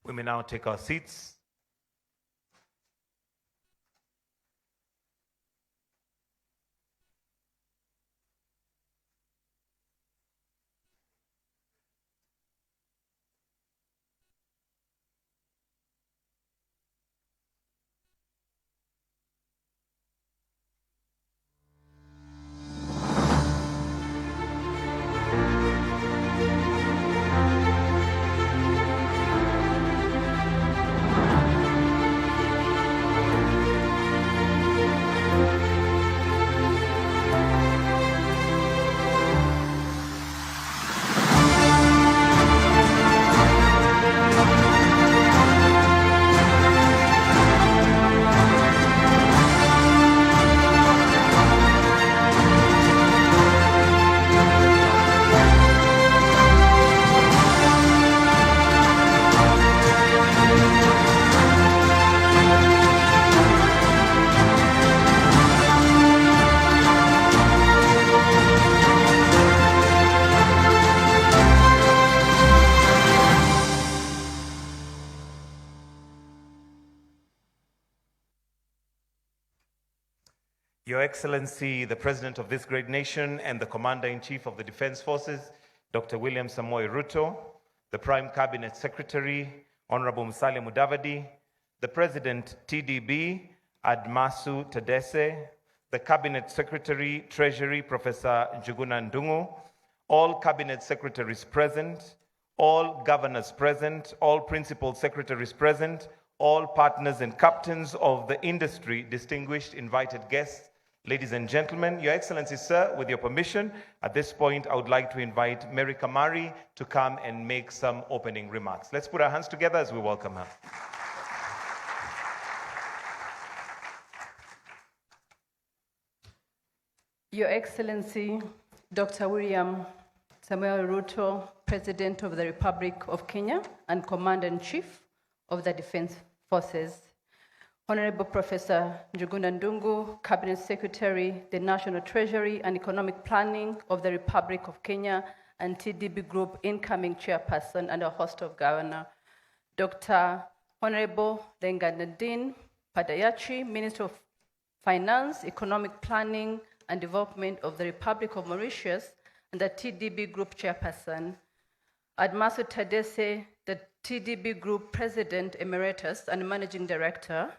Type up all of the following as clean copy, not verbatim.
We may now take our seats. Your Excellency, the President of this great nation and the Commander-in-Chief of the Defense Forces, Dr. William Samoei Ruto, the Prime Cabinet Secretary, Honorable Musalia Mudavadi, the President, TDB, Admasu Tadesse, the Cabinet Secretary, Treasury, Professor Njuguna Ndung'u, all Cabinet Secretaries present, all Governors present, all Principal Secretaries present, all partners and captains of the industry, distinguished invited guests, ladies and gentlemen, Your Excellency, sir, with your permission, at this point, I would like to invite Mary Kamari to come and make some opening remarks. Let's put our hands together as we welcome her. Your Excellency, Dr. William Samoei Ruto, President of the Republic of Kenya and Commander-in-Chief of the Defense Forces, Honorable Professor Njuguna Ndung'u, Cabinet Secretary, the National Treasury and Economic Planning of the Republic of Kenya, and TDB Group incoming chairperson and a host of governor, Dr. Honorable Lenganadine Padayachi, Minister of Finance, Economic Planning and Development of the Republic of Mauritius, and the TDB Group chairperson, Admasu Tadesse, the TDB Group President Emeritus and Managing Director,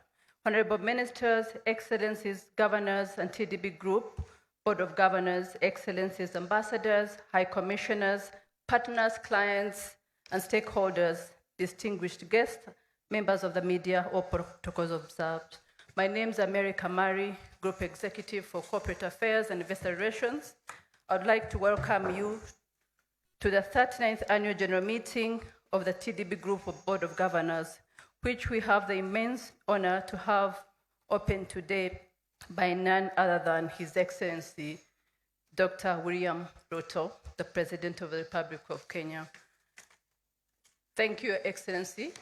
Honorable Ministers, Excellencies, Governors, and TDB Group, Board of Governors, Excellencies, Ambassadors, High Commissioners, partners, clients, and stakeholders, distinguished guests, members of the media, all protocols observed. My name is Mary Kamari, Group Executive for Corporate Affairs and Investor Relations. I would like to welcome you to the 39th Annual General Meeting of the TDB Group of Board of Governors, which we have the immense honor to have open today by none other than His Excellency, Dr. William Ruto, the President of the Republic of Kenya. Thank you, Your Excellency,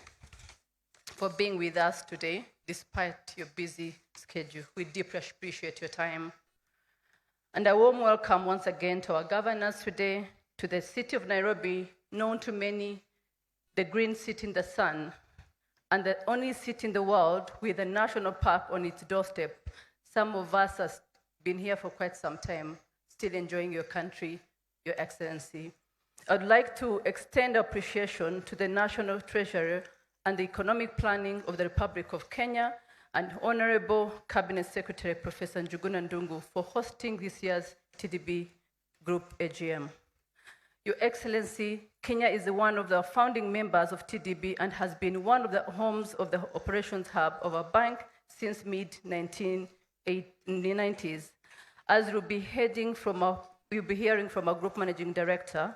for being with us today, despite your busy schedule. We deeply appreciate your time. And a warm welcome once again to our governors today, to the city of Nairobi, known to many, the green city in the sun, and the only city in the world with a national park on its doorstep. Some of us have been here for quite some time, still enjoying your country, Your Excellency. I'd like to extend appreciation to the National Treasurer and the Economic Planning of the Republic of Kenya, and Honorable Cabinet Secretary Professor Njuguna Ndung'u for hosting this year's TDB Group AGM. Your Excellency, Kenya is one of the founding members of TDB and has been one of the homes of the operations hub of our bank since mid-1990s. As you'll be hearing from our Group Managing Director,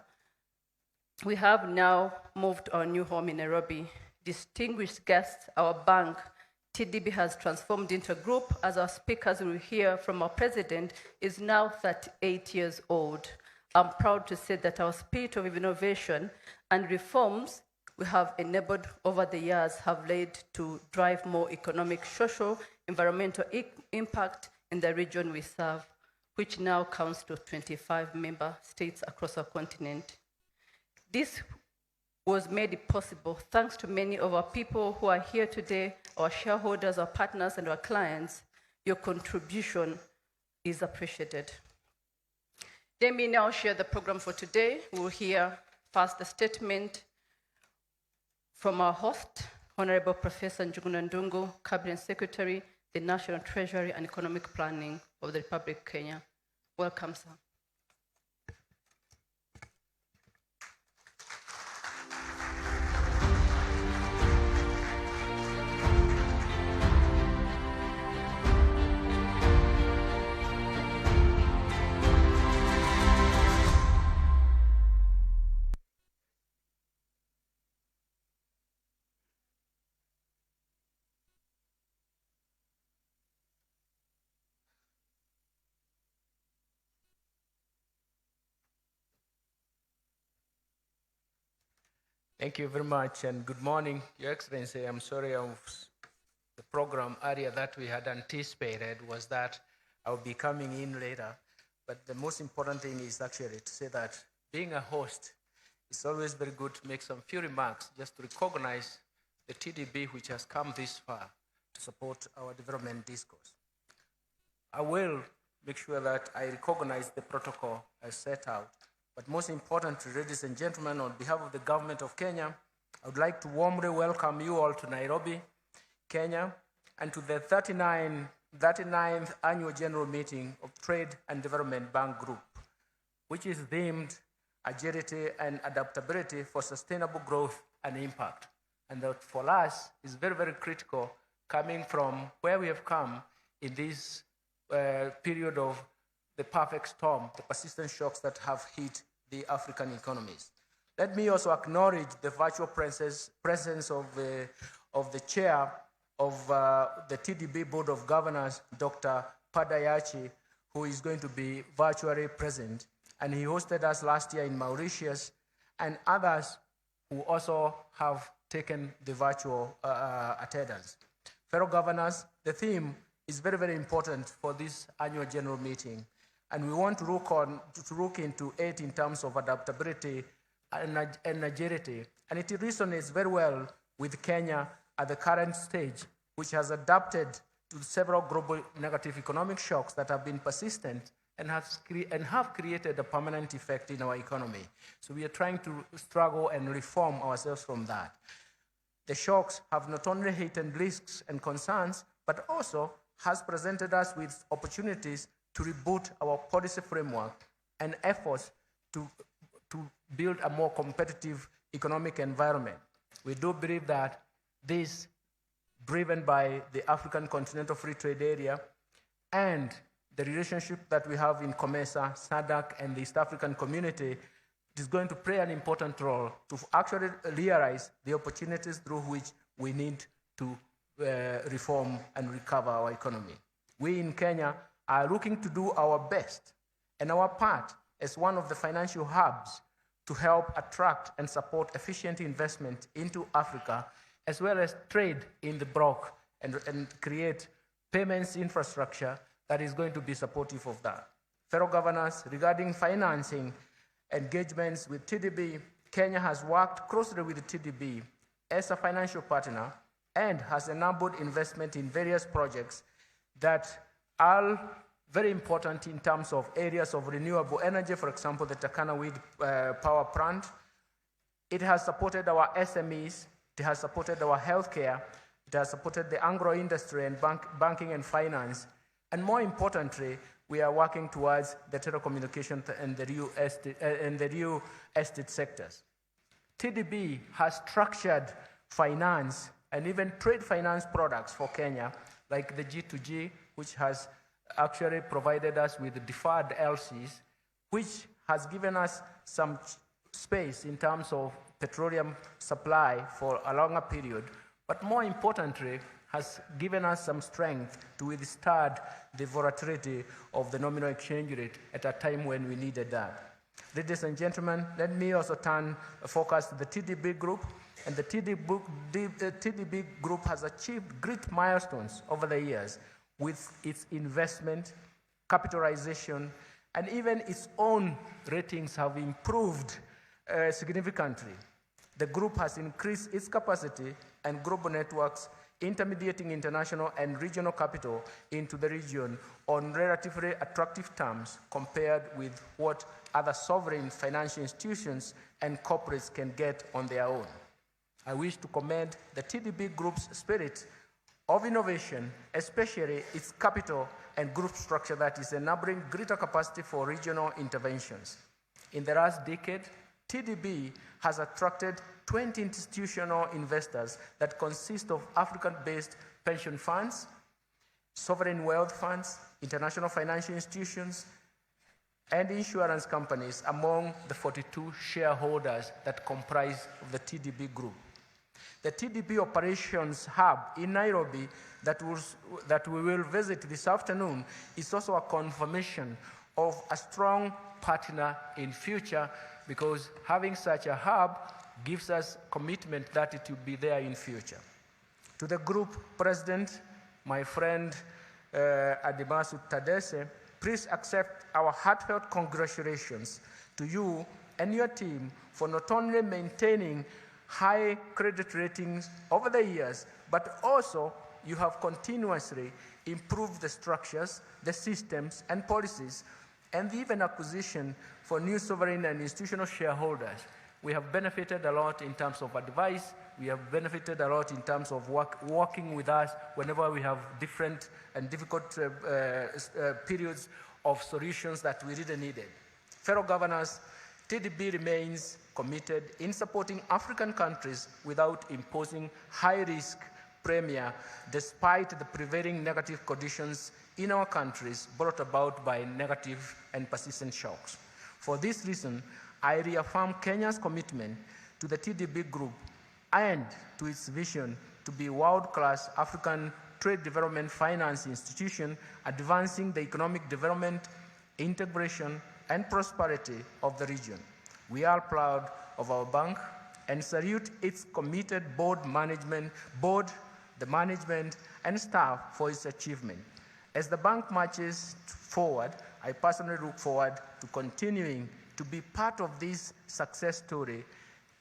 we have now moved our new home in Nairobi. Distinguished guests, our bank, TDB, has transformed into a group. As our speakers will hear from our president, is now 38 years old. I'm proud to say that our spirit of innovation and reforms we have enabled over the years have led to drive more economic, social, environmental impact in the region we serve, which now counts to 25 member states across our continent. This was made possible thanks to many of our people who are here today, our shareholders, our partners, and our clients. Your contribution is appreciated. Let me now share the program for today. We'll hear first the statement from our host, Honorable Professor Njuguna Ndungu, Cabinet Secretary, the National Treasury and Economic Planning of the Republic of Kenya. Welcome, sir. Thank you very much, and good morning, Your Excellency. I'm sorry the program area that we had anticipated was that I will be coming in later, but the most important thing is actually to say that being a host, it's always very good to make some few remarks just to recognize the TDB which has come this far to support our development discourse. I will make sure that I recognize the protocol as set out. But most importantly, ladies and gentlemen, on behalf of the government of Kenya, I would like to warmly welcome you all to Nairobi, Kenya, and to the 39th Annual General Meeting of Trade and Development Bank Group, which is themed Agility and Adaptability for Sustainable Growth and Impact. And that for us is very, very critical coming from where we have come in this period of the perfect storm, the persistent shocks that have hit the African economies. Let me also acknowledge the virtual presence of the chair of the TDB Board of Governors, Dr. Padayachi, who is going to be virtually present. And he hosted us last year in Mauritius, and others who also have taken the virtual attendance. Fellow governors, the theme is very, very important for this annual general meeting. And we want to look into it in terms of adaptability and agility. And it resonates very well with Kenya at the current stage, which has adapted to several global negative economic shocks that have been persistent and have created a permanent effect in our economy. So we are trying to struggle and reform ourselves from that. The shocks have not only heightened risks and concerns, but also has presented us with opportunities to reboot our policy framework and efforts to build a more competitive economic environment. We do believe that this, driven by the African Continental Free Trade Area and the relationship that we have in COMESA, SADC, and the East African community, is going to play an important role to actually realize the opportunities through which we need to reform and recover our economy. We in Kenya are looking to do our best and our part as one of the financial hubs to help attract and support efficient investment into Africa, as well as trade in the bloc and create payments infrastructure that is going to be supportive of that. Fellow governors, regarding financing engagements with TDB, Kenya has worked closely with the TDB as a financial partner and has enabled investment in various projects that are very important in terms of areas of renewable energy, for example, the Turkana Wind Power Plant. It has supported our SMEs, it has supported our healthcare, it has supported the agro-industry and banking and finance, and more importantly, we are working towards the telecommunication and the real estate sectors. TDB has structured finance and even trade finance products for Kenya, like the G2G, which has actually provided us with deferred LCs, which has given us some space in terms of petroleum supply for a longer period, but more importantly, has given us some strength to withstand the volatility of the nominal exchange rate at a time when we needed that. Ladies and gentlemen, let me also focus to the TDB group. And the TDB Group has achieved great milestones over the years with its investment, capitalization, and even its own ratings have improved significantly. The group has increased its capacity and global networks, intermediating international and regional capital into the region on relatively attractive terms compared with what other sovereign financial institutions and corporates can get on their own. I wish to commend the TDB Group's spirit of innovation, especially its capital and group structure that is enabling greater capacity for regional interventions. In the last decade, TDB has attracted 20 institutional investors that consist of African-based pension funds, sovereign wealth funds, international financial institutions, and insurance companies among the 42 shareholders that comprise the TDB Group. The TDB Operations Hub in Nairobi that we will visit this afternoon is also a confirmation of a strong partner in future, because having such a hub gives us commitment that it will be there in future. To the group president, my friend Adimasu Tadese, please accept our heartfelt congratulations to you and your team for not only maintaining high credit ratings over the years, but also you have continuously improved the structures, the systems and policies, and even acquisition for new sovereign and institutional shareholders. We have benefited a lot in terms of advice. We have benefited a lot in terms of working with us whenever we have different and difficult periods of solutions that we really needed. Fellow governors, TDB remains committed in supporting African countries without imposing high-risk premium despite the prevailing negative conditions in our countries brought about by negative and persistent shocks. For this reason, I reaffirm Kenya's commitment to the TDB Group and to its vision to be a world-class African trade development finance institution, advancing the economic development, integration, and prosperity of the region. We are proud of our bank and salute its committed board, the management, and staff for its achievement. As the bank marches forward, I personally look forward to continuing to be part of this success story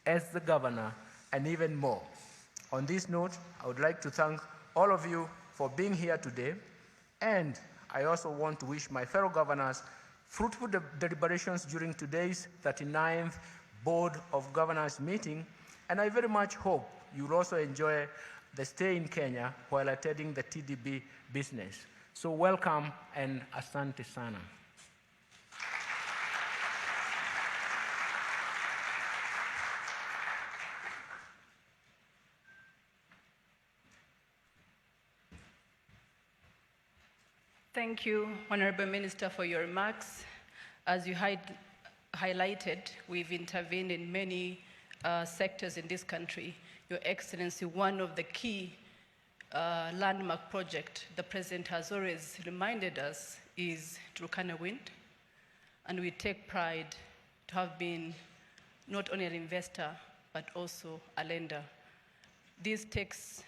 as the governor and even more. On this note, I would like to thank all of you for being here today, and I also want to wish my fellow governors fruitful deliberations during today's 39th Board of Governors meeting, and I very much hope you'll also enjoy the stay in Kenya while attending the TDB business. So welcome and asante sana. Thank you, Honorable Minister, for your remarks. As you highlighted, we've intervened in many sectors in this country. Your Excellency, one of the key landmark projects the President has always reminded us is Turkana Wind, and we take pride to have been not only an investor, but also a lender. This takes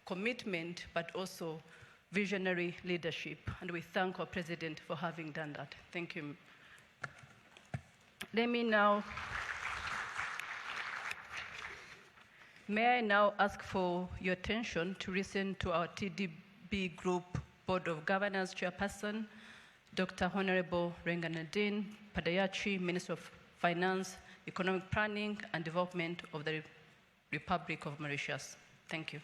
commitment, but also visionary leadership, and we thank our President for having done that. Thank you. May I now ask for your attention to listen to our TDB Group Board of Governors Chairperson, Dr. Honorable Renganadine Padayachi, Minister of Finance, Economic Planning and Development of the Republic of Mauritius. Thank you.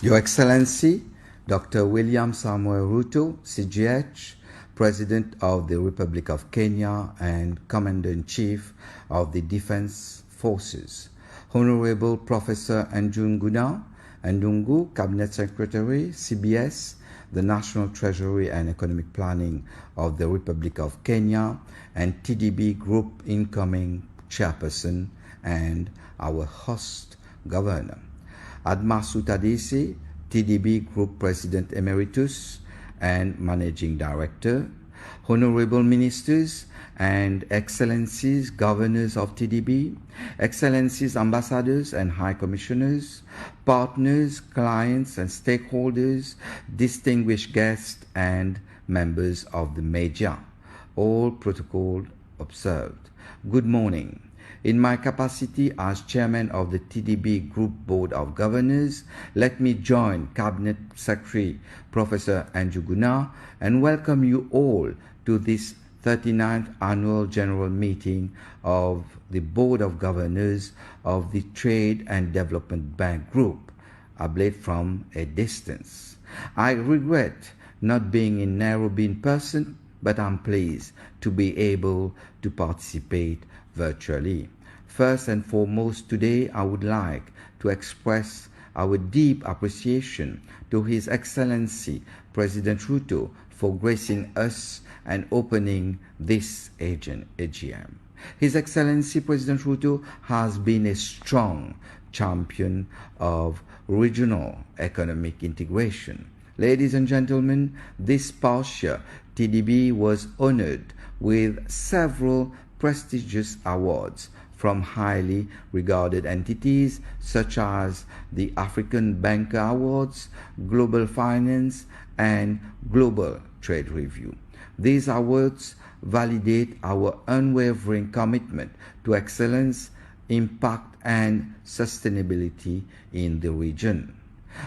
Your Excellency, Dr. William Samuel Ruto, CGH, President of the Republic of Kenya and Commander-in-Chief of the Defense Forces, Honorable Professor Njunguna Ndungu, Cabinet Secretary, CBS, the National Treasury and Economic Planning of the Republic of Kenya, and TDB Group incoming Chairperson and our host governor. Admasu Tadese, TDB Group President Emeritus and Managing Director, Honorable Ministers and Excellencies, Governors of TDB, Excellencies, Ambassadors and High Commissioners, partners, clients and stakeholders, distinguished guests and members of the media, all protocol observed. Good morning. In my capacity as Chairman of the TDB Group Board of Governors, let me join Cabinet Secretary Professor Andrew Guna and welcome you all to this 39th Annual General Meeting of the Board of Governors of the Trade and Development Bank Group, albeit from a distance. I regret not being in Nairobi in person, but I'm pleased to be able to participate virtually. First and foremost, today I would like to express our deep appreciation to His Excellency President Ruto for gracing us and opening this AGM. His Excellency President Ruto has been a strong champion of regional economic integration. Ladies and gentlemen, this past year, TDB was honored with several prestigious awards from highly regarded entities such as the African Banker Awards, Global Finance, and Global Trade Review. These awards validate our unwavering commitment to excellence, impact, and sustainability in the region.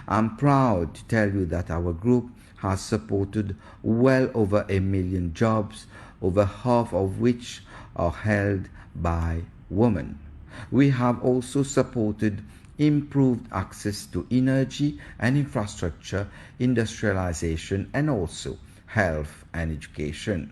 I'm proud to tell you that our group has supported well over 1 million jobs, over half of which are held by women. We have also supported improved access to energy and infrastructure, industrialization, and also health and education.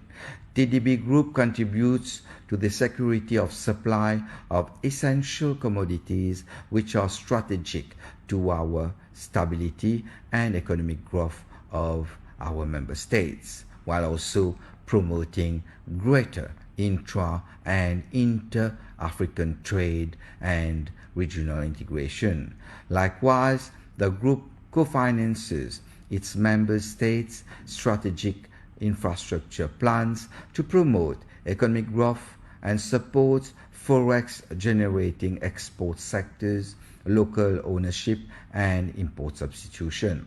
TDB Group contributes to the security of supply of essential commodities which are strategic to our stability and economic growth of our member states, while also promoting greater intra- and inter-African trade and regional integration. Likewise, the group co-finances its member states' strategic infrastructure plans to promote economic growth and supports forex-generating export sectors, local ownership, and import substitution.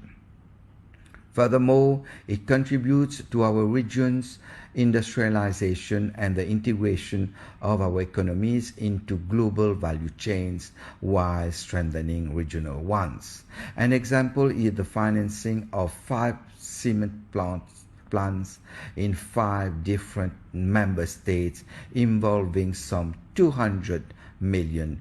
Furthermore, it contributes to our region's industrialization and the integration of our economies into global value chains while strengthening regional ones. An example is the financing of 5 cement plants in 5 different member states involving some $200 million.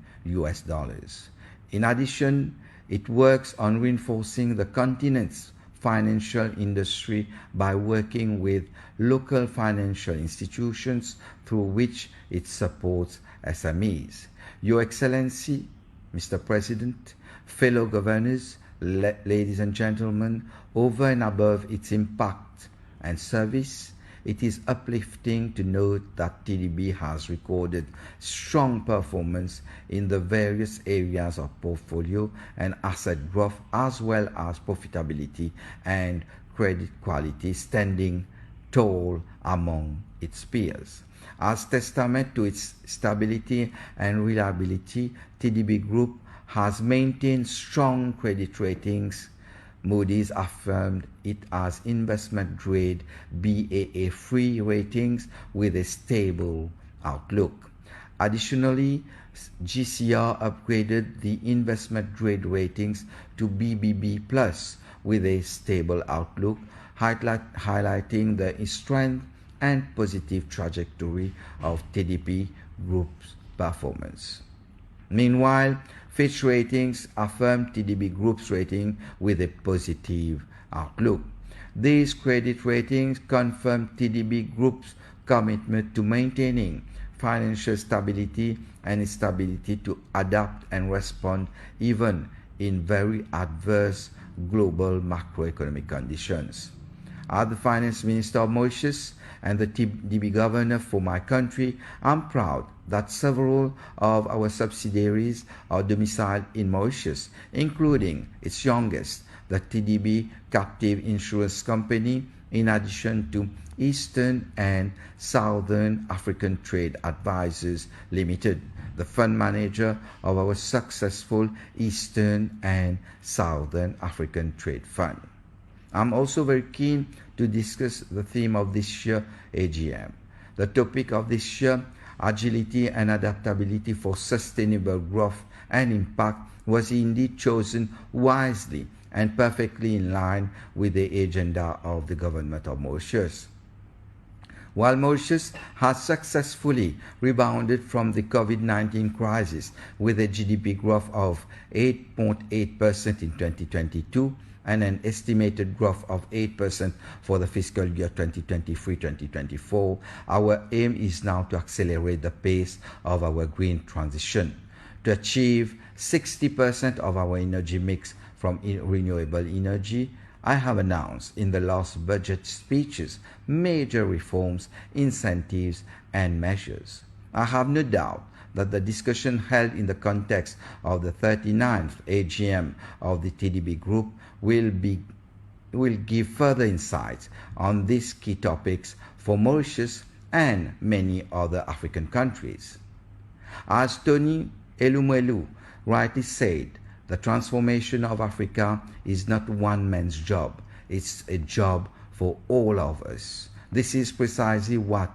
In addition, it works on reinforcing the continent's financial industry by working with local financial institutions through which it supports SMEs. Your Excellency, Mr. President, fellow governors, ladies and gentlemen, over and above its impact and service, it is uplifting to note that TDB has recorded strong performance in the various areas of portfolio and asset growth, as well as profitability and credit quality, standing tall among its peers. As testament to its stability and reliability, TDB Group has maintained strong credit ratings. Moody's affirmed it as investment-grade Baa3 ratings with a stable outlook. Additionally, GCR upgraded the investment-grade ratings to BBB+ with a stable outlook, highlighting the strength and positive trajectory of TDB Group's performance. Meanwhile, Fitch Ratings affirmed TDB Group's rating with a positive outlook. These credit ratings confirm TDB Group's commitment to maintaining financial stability and its ability to adapt and respond even in very adverse global macroeconomic conditions. As the Finance Minister of Mauritius and the TDB Governor for my country, I'm proud that several of our subsidiaries are domiciled in Mauritius, including its youngest, the TDB Captive Insurance Company, in addition to Eastern and Southern African Trade Advisors Limited, the fund manager of our successful Eastern and Southern African Trade Fund. I'm also very keen to discuss the theme of this year's AGM. The topic of this year, agility and adaptability for sustainable growth and impact, was indeed chosen wisely and perfectly in line with the agenda of the government of Mauritius. While Mauritius has successfully rebounded from the COVID-19 crisis with a GDP growth of 8.8% in 2022 and an estimated growth of 8% for the fiscal year 2023-2024, our aim is now to accelerate the pace of our green transition. To achieve 60% of our energy mix from renewable energy, I have announced in the last budget speeches major reforms, incentives, and measures. I have no doubt that the discussion held in the context of the 39th AGM of the TDB Group will give further insights on these key topics for Mauritius and many other African countries. As Tony Elumelu rightly said, the transformation of Africa is not one man's job. It's a job for all of us. This is precisely what,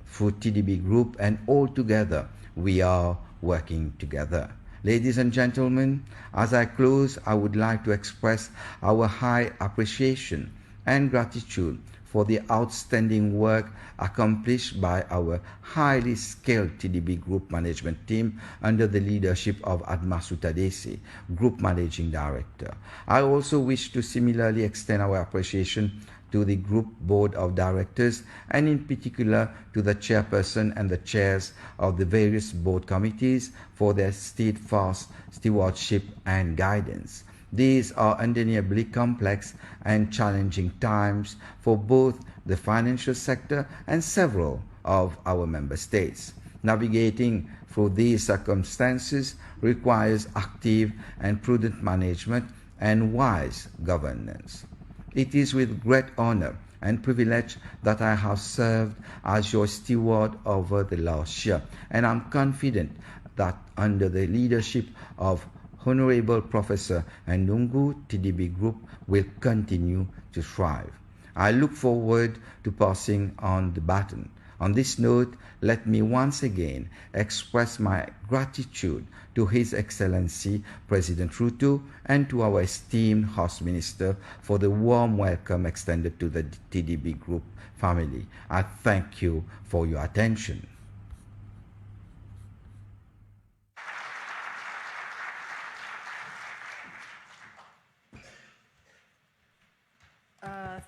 through TDB Group and all together, we are working together. Ladies and gentlemen, as I close, I would like to express our high appreciation and gratitude for the outstanding work accomplished by our highly skilled TDB Group management team under the leadership of Admasu Tadesse, Group Managing Director. I also wish to similarly extend our appreciation to the Group Board of Directors and in particular to the chairperson and the chairs of the various board committees for their steadfast stewardship and guidance. These are undeniably complex and challenging times for both the financial sector and several of our member states. Navigating through these circumstances requires active and prudent management and wise governance. It is with great honor and privilege that I have served as your steward over the last year, and I'm confident that under the leadership of Honorable Professor Ndungu, TDB Group will continue to thrive. I look forward to passing on the baton. On this note, let me once again express my gratitude to His Excellency President Ruto and to our esteemed host minister for the warm welcome extended to the TDB Group family. I thank you for your attention.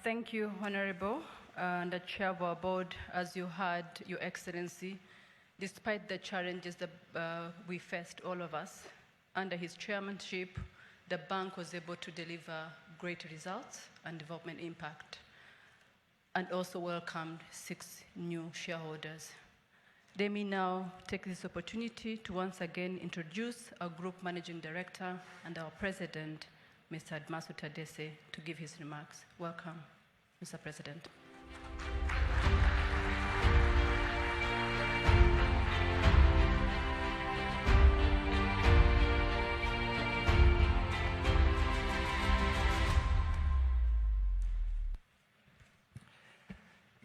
Thank you, Honorable, and the Chair of our board. As you heard, Your Excellency, despite the challenges that we faced, all of us, under his chairmanship, the bank was able to deliver great results and development impact, and also welcomed 6 new shareholders. Let me now take this opportunity to once again introduce our Group Managing Director and our President, Mr. Admasu Tadesse, to give his remarks. Welcome, Mr. President.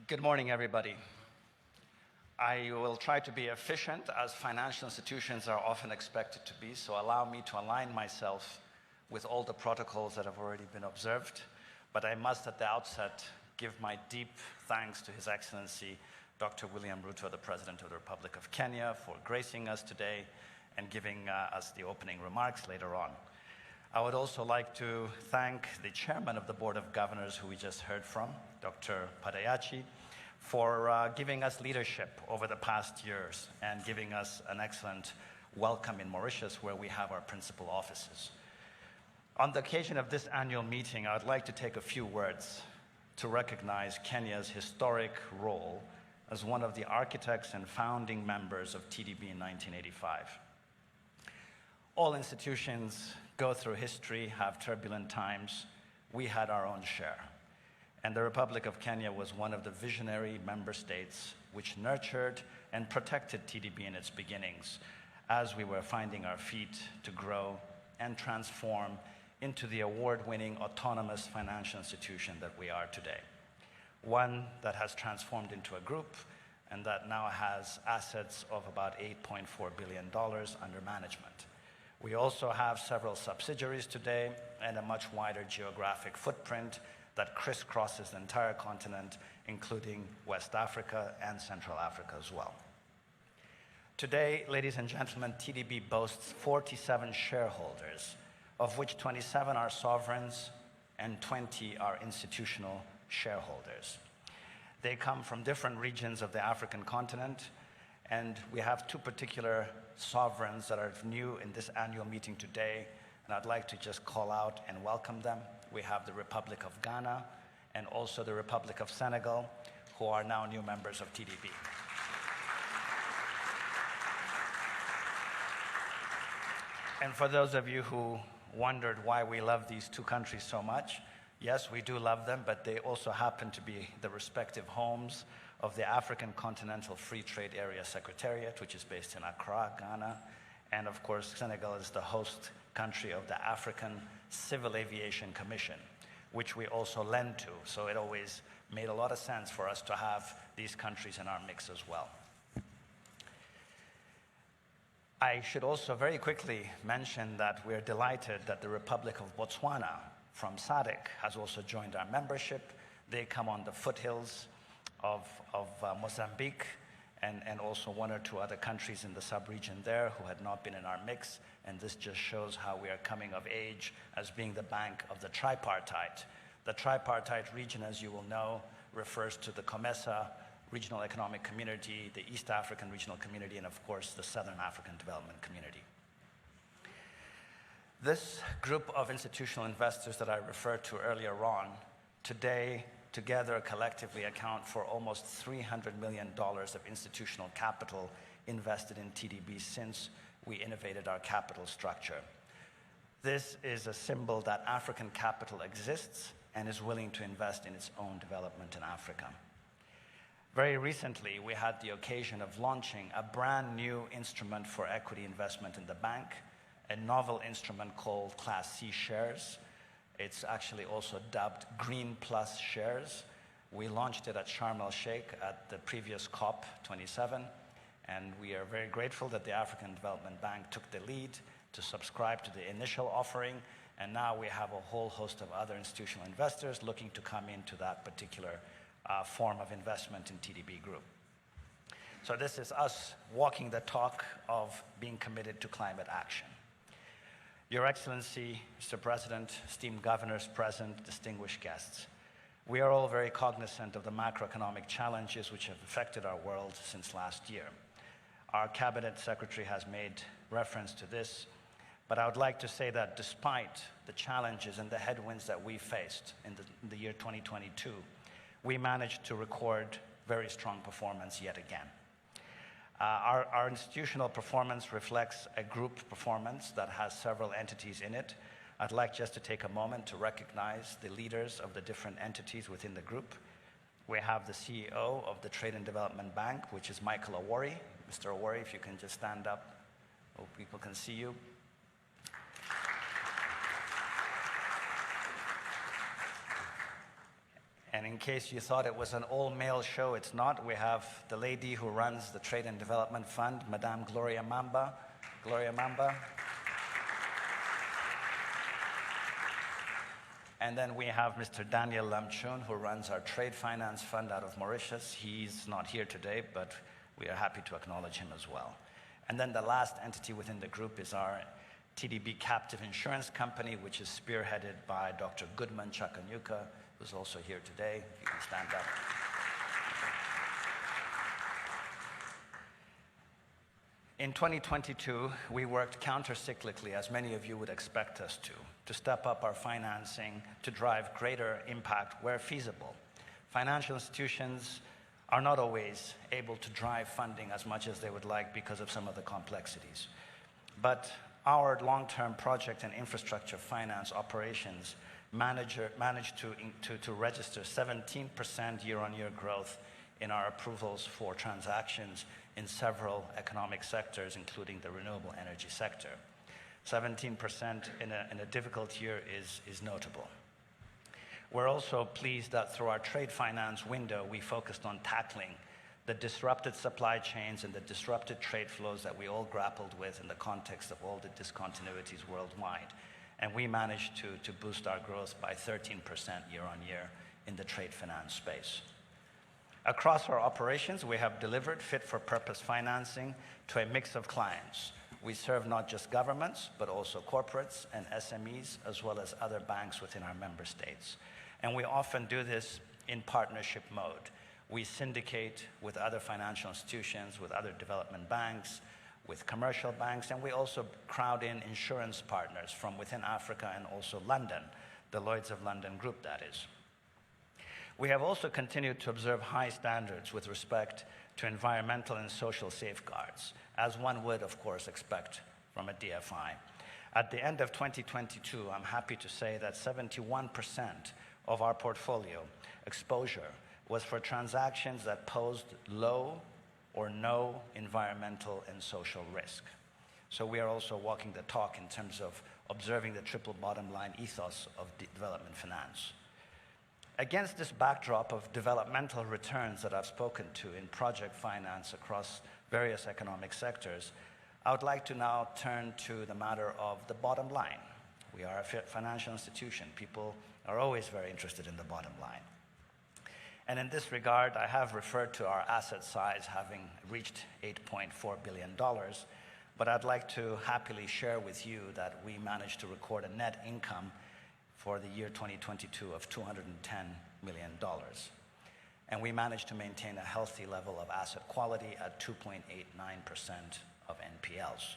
Good morning, everybody. I will try to be efficient, as financial institutions are often expected to be, so allow me to align myself with all the protocols that have already been observed. But I must at the outset give my deep thanks to His Excellency Dr. William Ruto, the President of the Republic of Kenya, for gracing us today and giving us the opening remarks later on. I would also like to thank the Chairman of the Board of Governors, who we just heard from, Dr. Padayachi, for giving us leadership over the past years and giving us an excellent welcome in Mauritius, where we have our principal offices. On the occasion of this annual meeting, I would like to take a few words to recognize Kenya's historic role as one of the architects and founding members of TDB in 1985. All institutions go through history, have turbulent times. We had our own share. And the Republic of Kenya was one of the visionary member states which nurtured and protected TDB in its beginnings as we were finding our feet to grow and transform into the award-winning autonomous financial institution that we are today. One that has transformed into a group and that now has assets of about $8.4 billion under management. We also have several subsidiaries today and a much wider geographic footprint that crisscrosses the entire continent, including West Africa and Central Africa as well. Today, ladies and gentlemen, TDB boasts 47 shareholders, of which 27 are sovereigns and 20 are institutional shareholders. They come from different regions of the African continent, and we have two particular sovereigns that are new in this annual meeting today, and I'd like to just call out and welcome them. We have the Republic of Ghana and also the Republic of Senegal, who are now new members of TDB. And for those of you who wondered why we love these two countries so much, yes, we do love them, but they also happen to be the respective homes of the African Continental Free Trade Area Secretariat, which is based in Accra, Ghana. And of course, Senegal is the host country of the African Civil Aviation Commission, which we also lend to. So it always made a lot of sense for us to have these countries in our mix as well. I should also very quickly mention that we're delighted that the Republic of Botswana from SADC has also joined our membership. They come on the foothills of Mozambique and also one or two other countries in the sub-region there who had not been in our mix. And this just shows how we are coming of age as being the bank of the tripartite. The tripartite region, as you will know, refers to the COMESA Regional Economic Community, the East African Regional Community, and of course, the Southern African Development Community. This group of institutional investors that I referred to earlier on, today, together collectively account for almost $300 million of institutional capital invested in TDB since we innovated our capital structure. This is a symbol that African capital exists and is willing to invest in its own development in Africa. Very recently, we had the occasion of launching a brand new instrument for equity investment in the bank, a novel instrument called Class C shares. It's actually also dubbed Green Plus shares. We launched it at Sharm el-Sheikh at the previous COP 27, and we are very grateful that the African Development Bank took the lead to subscribe to the initial offering, and now we have a whole host of other institutional investors looking to come into that particular form of investment in TDB Group. So this is us walking the talk of being committed to climate action. Your Excellency, Mr. President, esteemed governors present, distinguished guests, we are all very cognizant of the macroeconomic challenges which have affected our world since last year. Our Cabinet Secretary has made reference to this, but I would like to say that despite the challenges and the headwinds that we faced in the year 2022, we managed to record very strong performance yet again. Our institutional performance reflects a group performance that has several entities in it. I'd like just to take a moment to recognize the leaders of the different entities within the group. We have the CEO of the Trade and Development Bank, which is Michael Awori. Mr. Awori, if you can just stand up so people can see you. And in case you thought it was an all-male show, it's not. We have the lady who runs the Trade and Development Fund, Madame Gloria Mamba. Gloria Mamba. And then we have Mr. Daniel Lamchun, who runs our Trade Finance Fund out of Mauritius. He's not here today, but we are happy to acknowledge him as well. And then the last entity within the group is our TDB Captive Insurance Company, which is spearheaded by Dr. Goodman Chakanyuka, who's also here today, if you can stand up. In 2022, we worked counter-cyclically, as many of you would expect us to step up our financing to drive greater impact where feasible Financial institutions are not always able to drive funding as much as they would like because of some of the complexities. But our long-term project and infrastructure finance operations managed to register 17% year-on-year growth in our approvals for transactions in several economic sectors, including the renewable energy sector. 17% in a difficult year is notable. We're also pleased that through our trade finance window, we focused on tackling the disrupted supply chains and the disrupted trade flows that we all grappled with in the context of all the discontinuities worldwide. And we managed to boost our growth by 13% year on year in the trade finance space. Across our operations, we have delivered fit-for-purpose financing to a mix of clients. We serve not just governments, but also corporates and SMEs, as well as other banks within our member states. And we often do this in partnership mode. We syndicate with other financial institutions, with other development banks, with commercial banks, and we also crowd in insurance partners from within Africa and also London, the Lloyd's of London group, that is. We have also continued to observe high standards with respect to environmental and social safeguards, as one would, of course, expect from a DFI. At the end of 2022, I'm happy to say that 71% of our portfolio exposure was for transactions that posed low or no environmental and social risk. So we are also walking the talk in terms of observing the triple bottom line ethos of development finance. Against this backdrop of developmental returns that I've spoken to in project finance across various economic sectors, I would like to now turn to the matter of the bottom line. We are a financial institution. People are always very interested in the bottom line. And in this regard, I have referred to our asset size having reached $8.4 billion, but I'd like to happily share with you that we managed to record a net income for the year 2022 of $210 million. And we managed to maintain a healthy level of asset quality at 2.89% of NPLs.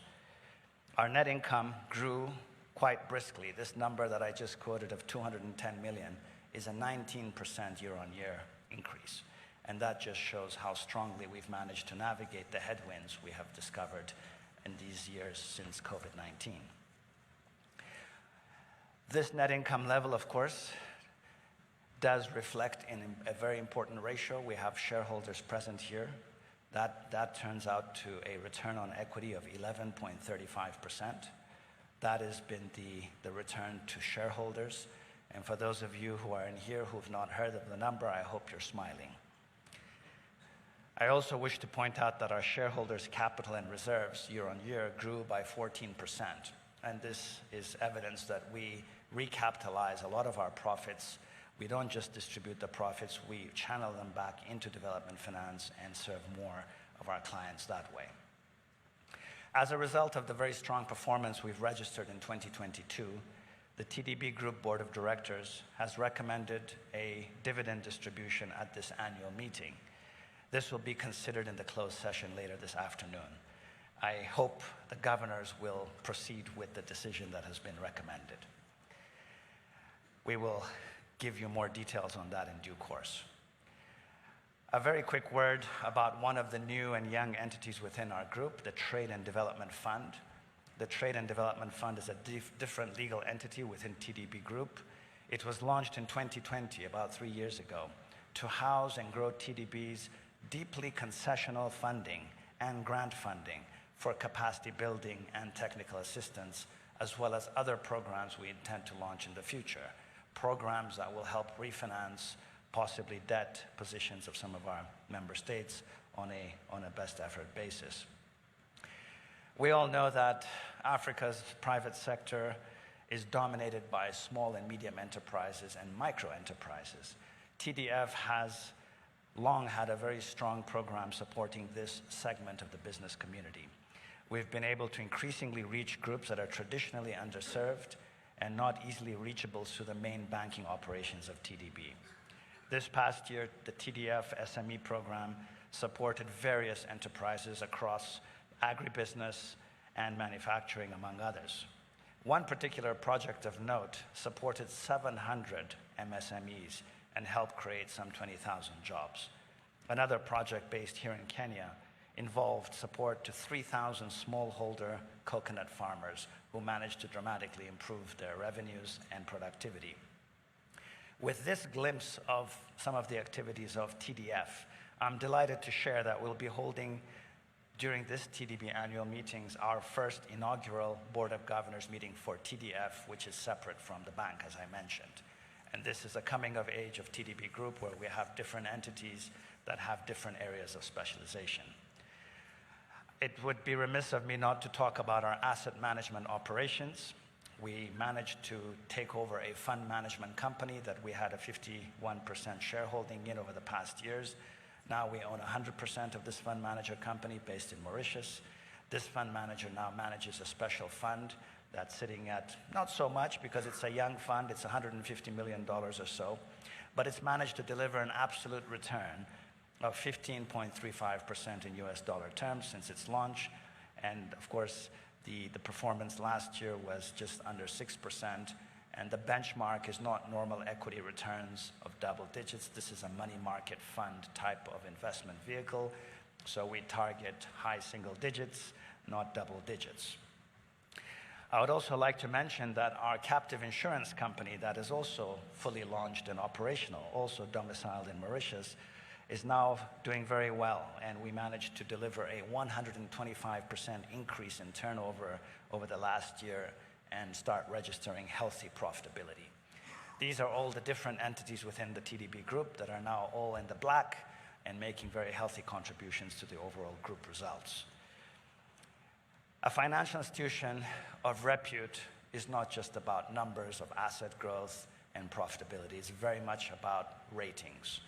Our net income grew quite briskly. This number that I just quoted of 210 million is a 19% year-on-year increase. And that just shows how strongly we've managed to navigate the headwinds we have discovered in these years since COVID-19. This net income level, of course, does reflect in a very important ratio. We have shareholders present here. That turns out to a return on equity of 11.35%. That has been the return to shareholders. And for those of you who are in here who have not heard of the number, I hope you're smiling. I also wish to point out that our shareholders' capital and reserves year on year grew by 14%. And this is evidence that we recapitalize a lot of our profits. We don't just distribute the profits, we channel them back into development finance and serve more of our clients that way. As a result of the very strong performance we've registered in 2022, the TDB Group Board of Directors has recommended a dividend distribution at this annual meeting. This will be considered in the closed session later this afternoon. I hope the governors will proceed with the decision that has been recommended. We will give you more details on that in due course. A very quick word about one of the new and young entities within our group, the Trade and Development Fund. The Trade and Development Fund is a different legal entity within TDB Group. It was launched in 2020, about 3 years ago, to house and grow TDB's deeply concessional funding and grant funding for capacity building and technical assistance, as well as other programs we intend to launch in the future. Programs that will help refinance possibly debt positions of some of our member states on a best effort basis. We all know that Africa's private sector is dominated by small and medium enterprises and micro enterprises. TDF has long had a very strong program supporting this segment of the business community. We've been able to increasingly reach groups that are traditionally underserved and not easily reachable through the main banking operations of TDB. This past year, the TDF SME program supported various enterprises across agribusiness and manufacturing, among others. One particular project of note supported 700 MSMEs and help create some 20,000 jobs. Another project based here in Kenya involved support to 3,000 smallholder coconut farmers who managed to dramatically improve their revenues and productivity. With this glimpse of some of the activities of TDF, I'm delighted to share that we'll be holding during this TDB annual meetings our first inaugural Board of Governors meeting for TDF, which is separate from the bank, as I mentioned. And this is a coming of age of TDB Group, where we have different entities that have different areas of specialization. It would be remiss of me not to talk about our asset management operations. We managed to take over a fund management company that we had a 51% shareholding in over the past years. Now we own 100% of this fund manager company based in Mauritius. This fund manager now manages a special fund that's sitting at not so much because it's a young fund, it's $150 million or so, but it's managed to deliver an absolute return of 15.35% in US dollar terms since its launch. And of course, the performance last year was just under 6%. And the benchmark is not normal equity returns of double digits. This is a money market fund type of investment vehicle. So we target high single digits, not double digits. I would also like to mention that our captive insurance company that is also fully launched and operational, also domiciled in Mauritius, is now doing very well, and we managed to deliver a 125% increase in turnover over the last year and start registering healthy profitability. These are all the different entities within the TDB Group that are now all in the black and making very healthy contributions to the overall group results. A financial institution of repute is not just about numbers of asset growth and profitability. It's very much about ratings.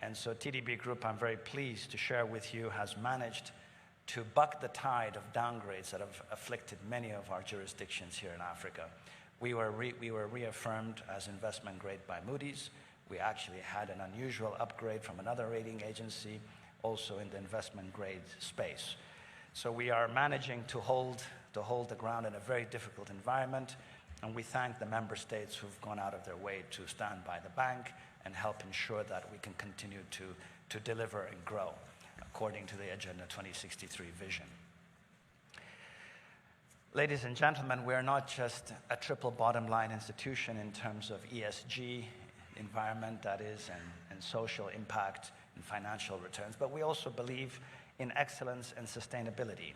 And so TDB Group, I'm very pleased to share with you, has managed to buck the tide of downgrades that have afflicted many of our jurisdictions here in Africa. We were reaffirmed as investment grade by Moody's. We actually had an unusual upgrade from another rating agency, also in the investment grade space. So we are managing to hold the ground in a very difficult environment, and we thank the member states who've gone out of their way to stand by the bank and help ensure that we can continue to deliver and grow according to the Agenda 2063 vision. Ladies and gentlemen, we're not just a triple bottom line institution in terms of ESG, environment that is, and social impact and financial returns, but we also believe in excellence and sustainability.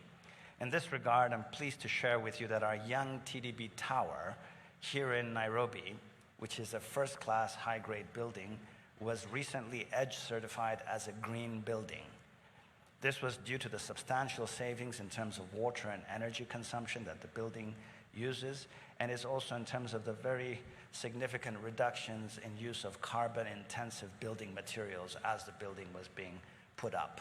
In this regard, I'm pleased to share with you that our young TDB Tower here in Nairobi, which is a first-class high-grade building, was recently EDGE certified as a green building. This was due to the substantial savings in terms of water and energy consumption that the building uses, and is also in terms of the very significant reductions in use of carbon-intensive building materials as the building was being put up.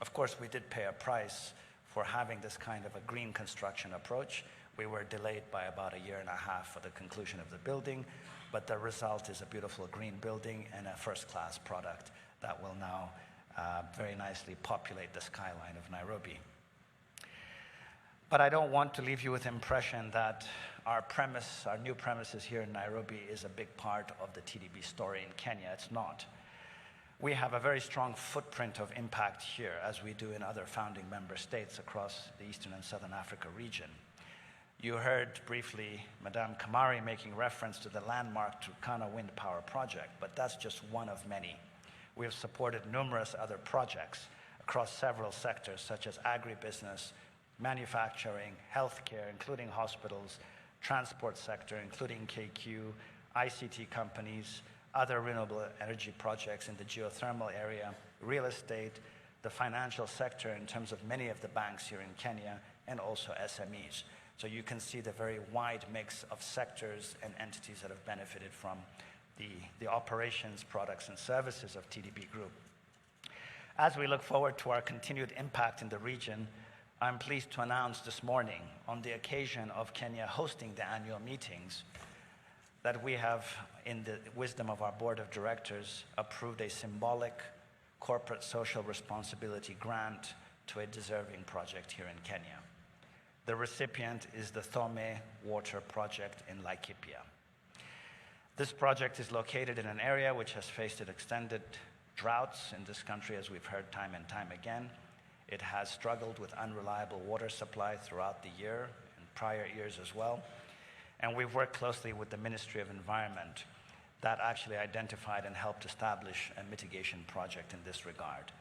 Of course, we did pay a price for having this kind of a green construction approach. We were delayed by about a year and a half for the conclusion of the building, but the result is a beautiful green building and a first-class product that will now very nicely populate the skyline of Nairobi. But I don't want to leave you with the impression that our new premises here in Nairobi is a big part of the TDB story in Kenya. It's not. We have a very strong footprint of impact here, as we do in other founding member states across the Eastern and Southern Africa region. You heard briefly Madame Kamari making reference to the landmark Turkana Wind Power Project, but that's just one of many. We have supported numerous other projects across several sectors, such as agribusiness, manufacturing, healthcare, including hospitals, transport sector, including KQ, ICT companies, other renewable energy projects in the geothermal area, real estate, the financial sector in terms of many of the banks here in Kenya, and also SMEs. So you can see the very wide mix of sectors and entities that have benefited from the operations, products, and services of TDB Group. As we look forward to our continued impact in the region, I'm pleased to announce this morning, on the occasion of Kenya hosting the annual meetings, that we have, in the wisdom of our board of directors, approved a symbolic corporate social responsibility grant to a deserving project here in Kenya. The recipient is the Thome Water Project in Laikipia. This project is located in an area which has faced extended droughts in this country, as we've heard time and time again. It has struggled with unreliable water supply throughout the year and prior years as well. And we've worked closely with the Ministry of Environment that actually identified and helped establish a mitigation project in this regard.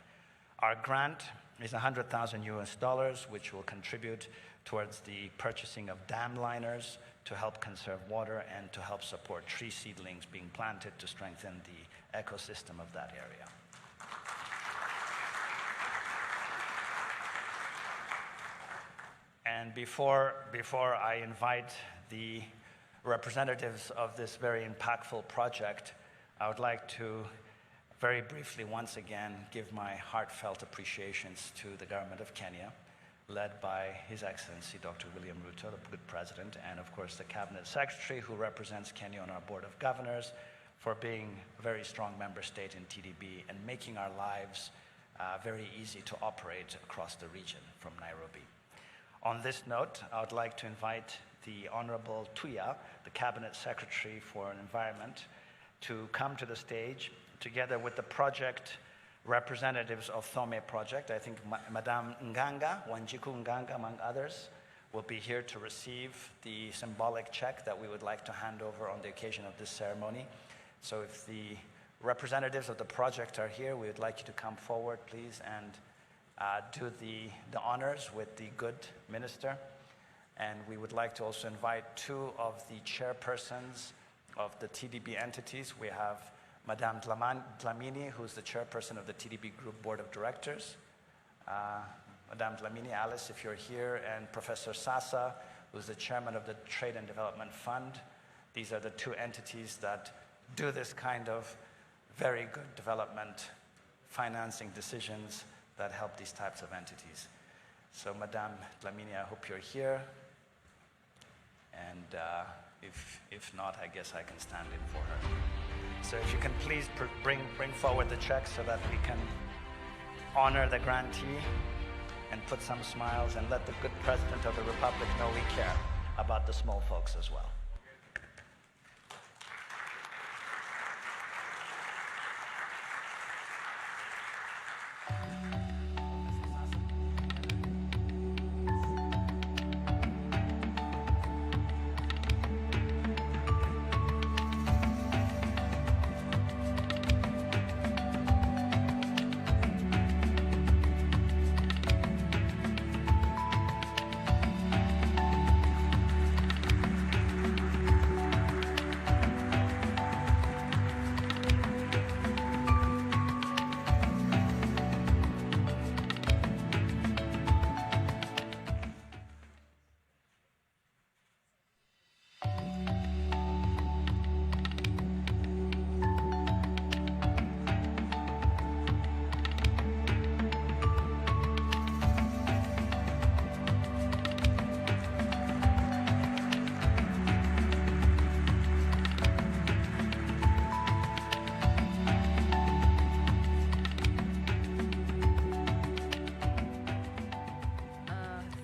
Our grant is $100,000, which will contribute towards the purchasing of dam liners to help conserve water and to help support tree seedlings being planted to strengthen the ecosystem of that area. And before I invite the representatives of this very impactful project, I would like to very briefly once again give my heartfelt appreciations to the government of Kenya, led by His Excellency Dr. William Ruto, the good president, and of course the cabinet secretary who represents Kenya on our board of governors, for being a very strong member state in TDB and making our lives very easy to operate across the region from Nairobi. On this note, I would like to invite the Honorable Tuya, the Cabinet Secretary for Environment, to come to the stage together with the project representatives of Thome Project. I think Madame Nganga, Wanjiku Nganga, among others, will be here to receive the symbolic check that we would like to hand over on the occasion of this ceremony. So if the representatives of the project are here, we would like you to come forward, please, and do the honors with the good minister. And we would like to also invite two of the chairpersons of the TDB entities. We have Madame Dlamini, who's the chairperson of the TDB Group Board of Directors. Madame Dlamini, Alice, if you're here, and Professor Sasa, who's the chairman of the Trade and Development Fund. These are the two entities that do this kind of very good development financing decisions that help these types of entities. So Madame Dlamini, I hope you're here. And if not, I guess I can stand in for her. So if you can please bring forward the check so that we can honor the grantee and put some smiles and let the good President of the Republic know we care about the small folks as well.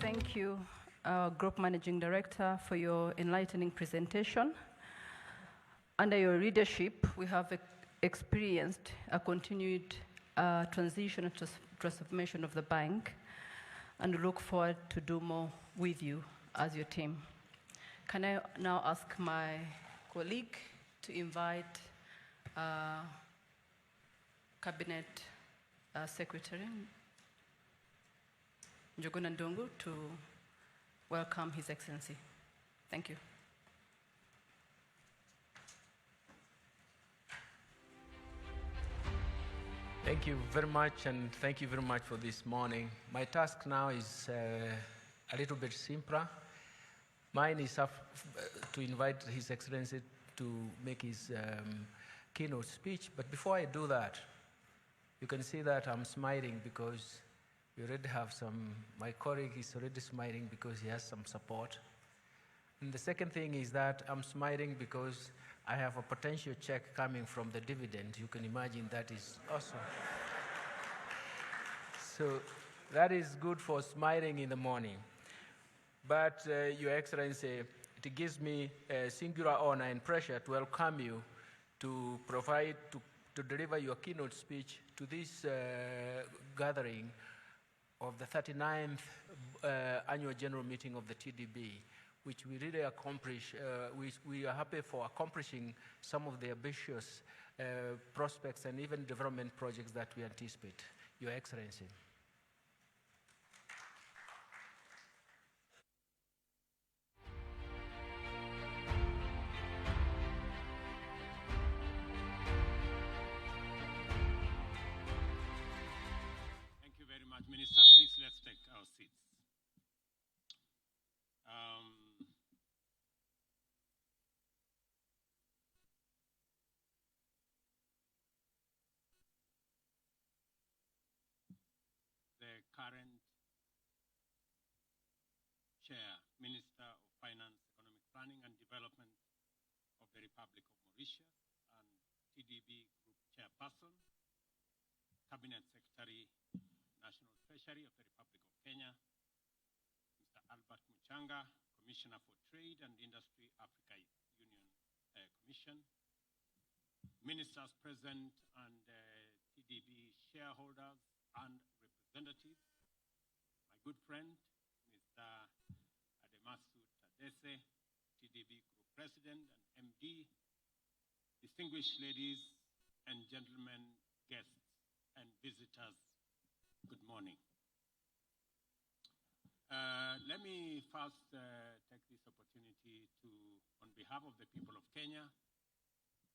Thank you, Group Managing Director, for your enlightening presentation. Under your leadership, we have experienced a continued transition and transformation of the bank, and look forward to do more with you as your team. Can I now ask my colleague to invite Cabinet Secretary Njuguna Ndungu to welcome His Excellency. Thank you. Thank you very much, and thank you very much for this morning. My task now is a little bit simpler. Mine is to invite His Excellency to make his keynote speech, but before I do that, you can see that I'm smiling because we already have my colleague is already smiling because he has some support. And the second thing is that I'm smiling because I have a potential check coming from the dividend. You can imagine that is awesome. So that is good for smiling in the morning. But Your Excellency, it gives me a singular honor and pleasure to welcome you to deliver your keynote speech to this gathering of the 39th annual general meeting of the TDB, which we really accomplish. We are happy for accomplishing some of the ambitious prospects and even development projects that we anticipate. Your Excellency. Thank you very much, Minister. Please, let's take our seats. The current Chair, Minister of Finance, Economic Planning and Development of the Republic of Mauritius, and TDB Group Chairperson, Cabinet Secretary, National Treasury of the Republic of Kenya, Mr. Albert Muchanga, Commissioner for Trade and Industry, Africa Union Commission, Ministers present and TDB shareholders and representatives, my good friend, Mr. Ademasu Tadese, TDB Group President and MD, distinguished ladies and gentlemen, guests and visitors, good morning. Let me first take this opportunity to, on behalf of the people of Kenya,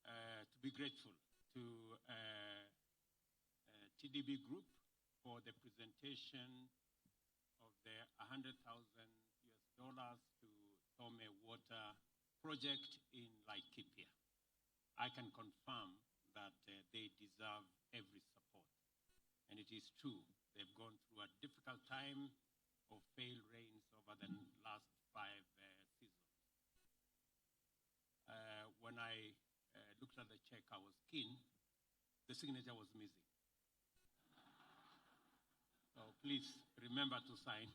to be grateful to TDB Group for the presentation of the $100,000 to Tome Water project in Laikipia. I can confirm that they deserve every support. And it is true, they've gone through a difficult time of failed rains over the last 5 seasons. When I looked at the check, I was keen. The signature was missing. So please remember to sign.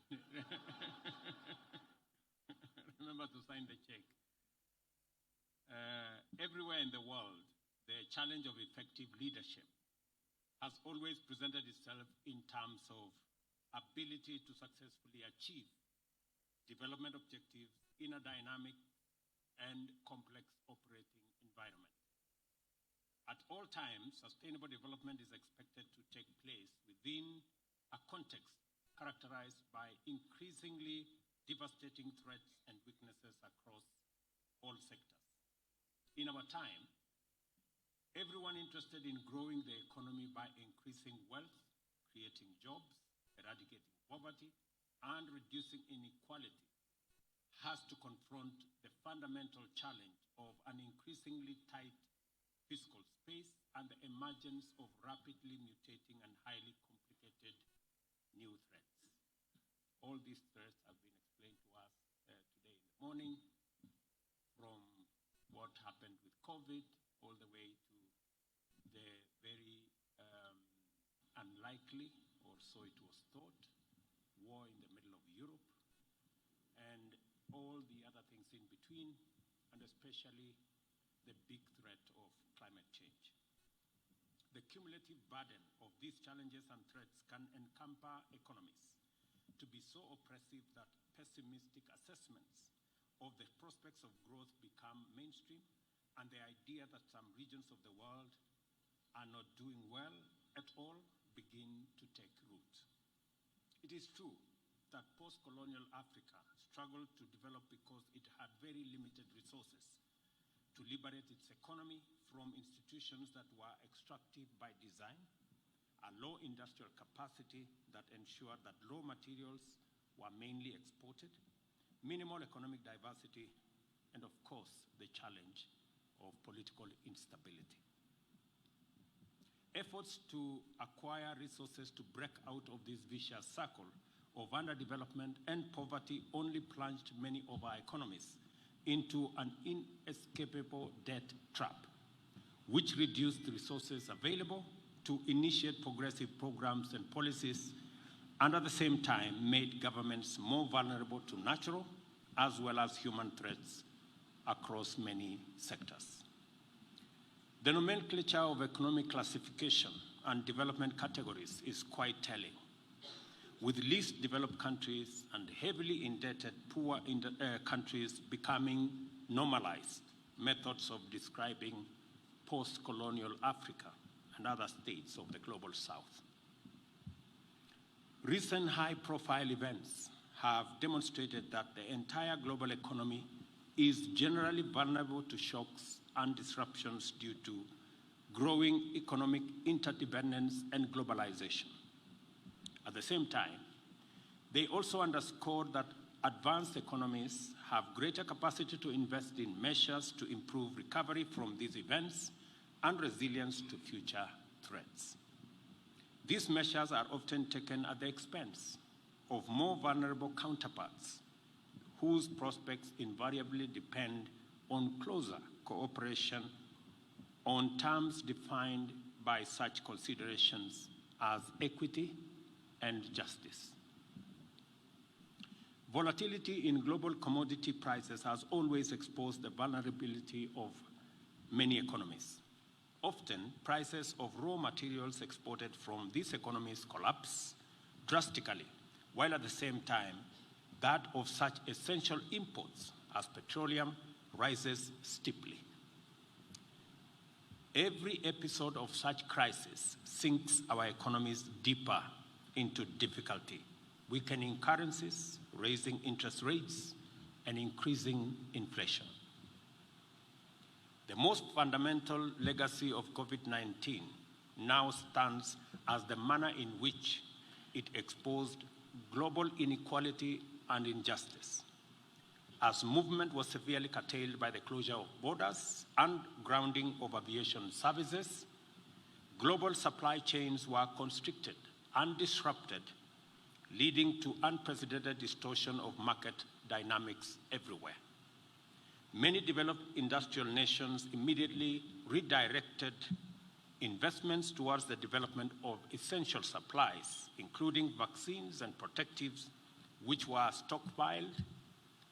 Remember to sign the check. Everywhere in the world, the challenge of effective leadership has always presented itself in terms of ability to successfully achieve development objectives in a dynamic and complex operating environment. At all times, sustainable development is expected to take place within a context characterized by increasingly devastating threats and weaknesses across all sectors. In our time, everyone interested in growing the economy by increasing wealth, creating jobs, eradicating poverty, and reducing inequality has to confront the fundamental challenge of an increasingly tight fiscal space and the emergence of rapidly mutating and highly complicated new threats. All these threats have been explained to us today in the morning, from what happened with COVID all the way to the very unlikely, or so it was thought, war in the middle of Europe, and all the other things in between, and especially the big threat of climate change. The cumulative burden of these challenges and threats can encumber economies to be so oppressive that pessimistic assessments of the prospects of growth become mainstream, and the idea that some regions of the world are not doing well at all begin to take root. It is true that post-colonial Africa struggled to develop because it had very limited resources to liberate its economy from institutions that were extractive by design, a low industrial capacity that ensured that raw materials were mainly exported, minimal economic diversity, and of course, the challenge of political instability. Efforts to acquire resources to break out of this vicious circle of underdevelopment and poverty only plunged many of our economies into an inescapable debt trap, which reduced the resources available to initiate progressive programs and policies, and at the same time made governments more vulnerable to natural as well as human threats across many sectors. The nomenclature of economic classification and development categories is quite telling, with least developed countries and heavily indebted poor countries becoming normalized methods of describing post-colonial Africa and other states of the global south. Recent high-profile events have demonstrated that the entire global economy is generally vulnerable to shocks and disruptions due to growing economic interdependence and globalization. At the same time, they also underscore that advanced economies have greater capacity to invest in measures to improve recovery from these events and resilience to future threats. These measures are often taken at the expense of more vulnerable counterparts, whose prospects invariably depend on closer cooperation on terms defined by such considerations as equity and justice. Volatility in global commodity prices has always exposed the vulnerability of many economies. Often, prices of raw materials exported from these economies collapse drastically, while at the same time, that of such essential imports as petroleum rises steeply. Every episode of such crisis sinks our economies deeper into difficulty, weakening currencies, raising interest rates, and increasing inflation. The most fundamental legacy of COVID-19 now stands as the manner in which it exposed global inequality and injustice. As movement was severely curtailed by the closure of borders and grounding of aviation services, global supply chains were constricted and disrupted, leading to unprecedented distortion of market dynamics everywhere. Many developed industrial nations immediately redirected investments towards the development of essential supplies, including vaccines and protectives, which were stockpiled,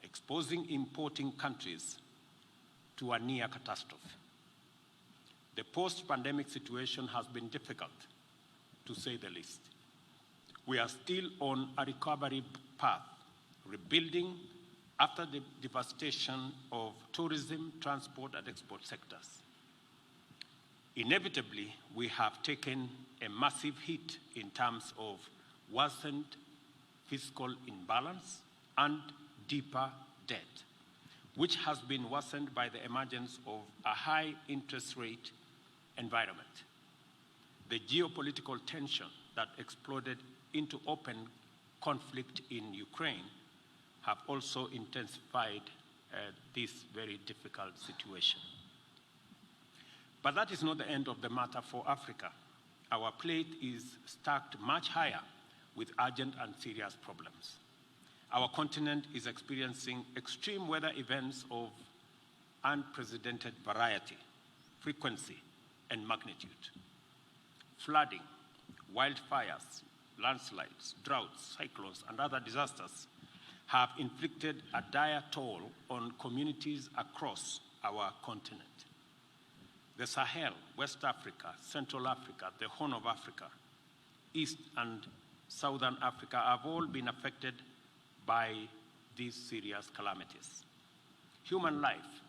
exposing importing countries to a near catastrophe. The post-pandemic situation has been difficult, to say the least. We are still on a recovery path, rebuilding after the devastation of tourism, transport, and export sectors. Inevitably, we have taken a massive hit in terms of worsened fiscal imbalance and deeper debt, which has been worsened by the emergence of a high interest rate environment. The geopolitical tension that exploded into open conflict in Ukraine have also intensified this very difficult situation. But that is not the end of the matter for Africa. Our plate is stacked much higher with urgent and serious problems. Our continent is experiencing extreme weather events of unprecedented variety, frequency, and magnitude. Flooding, wildfires, landslides, droughts, cyclones, and other disasters have inflicted a dire toll on communities across our continent. The Sahel, West Africa, Central Africa, the Horn of Africa, East and Southern Africa have all been affected by these serious calamities. Human life,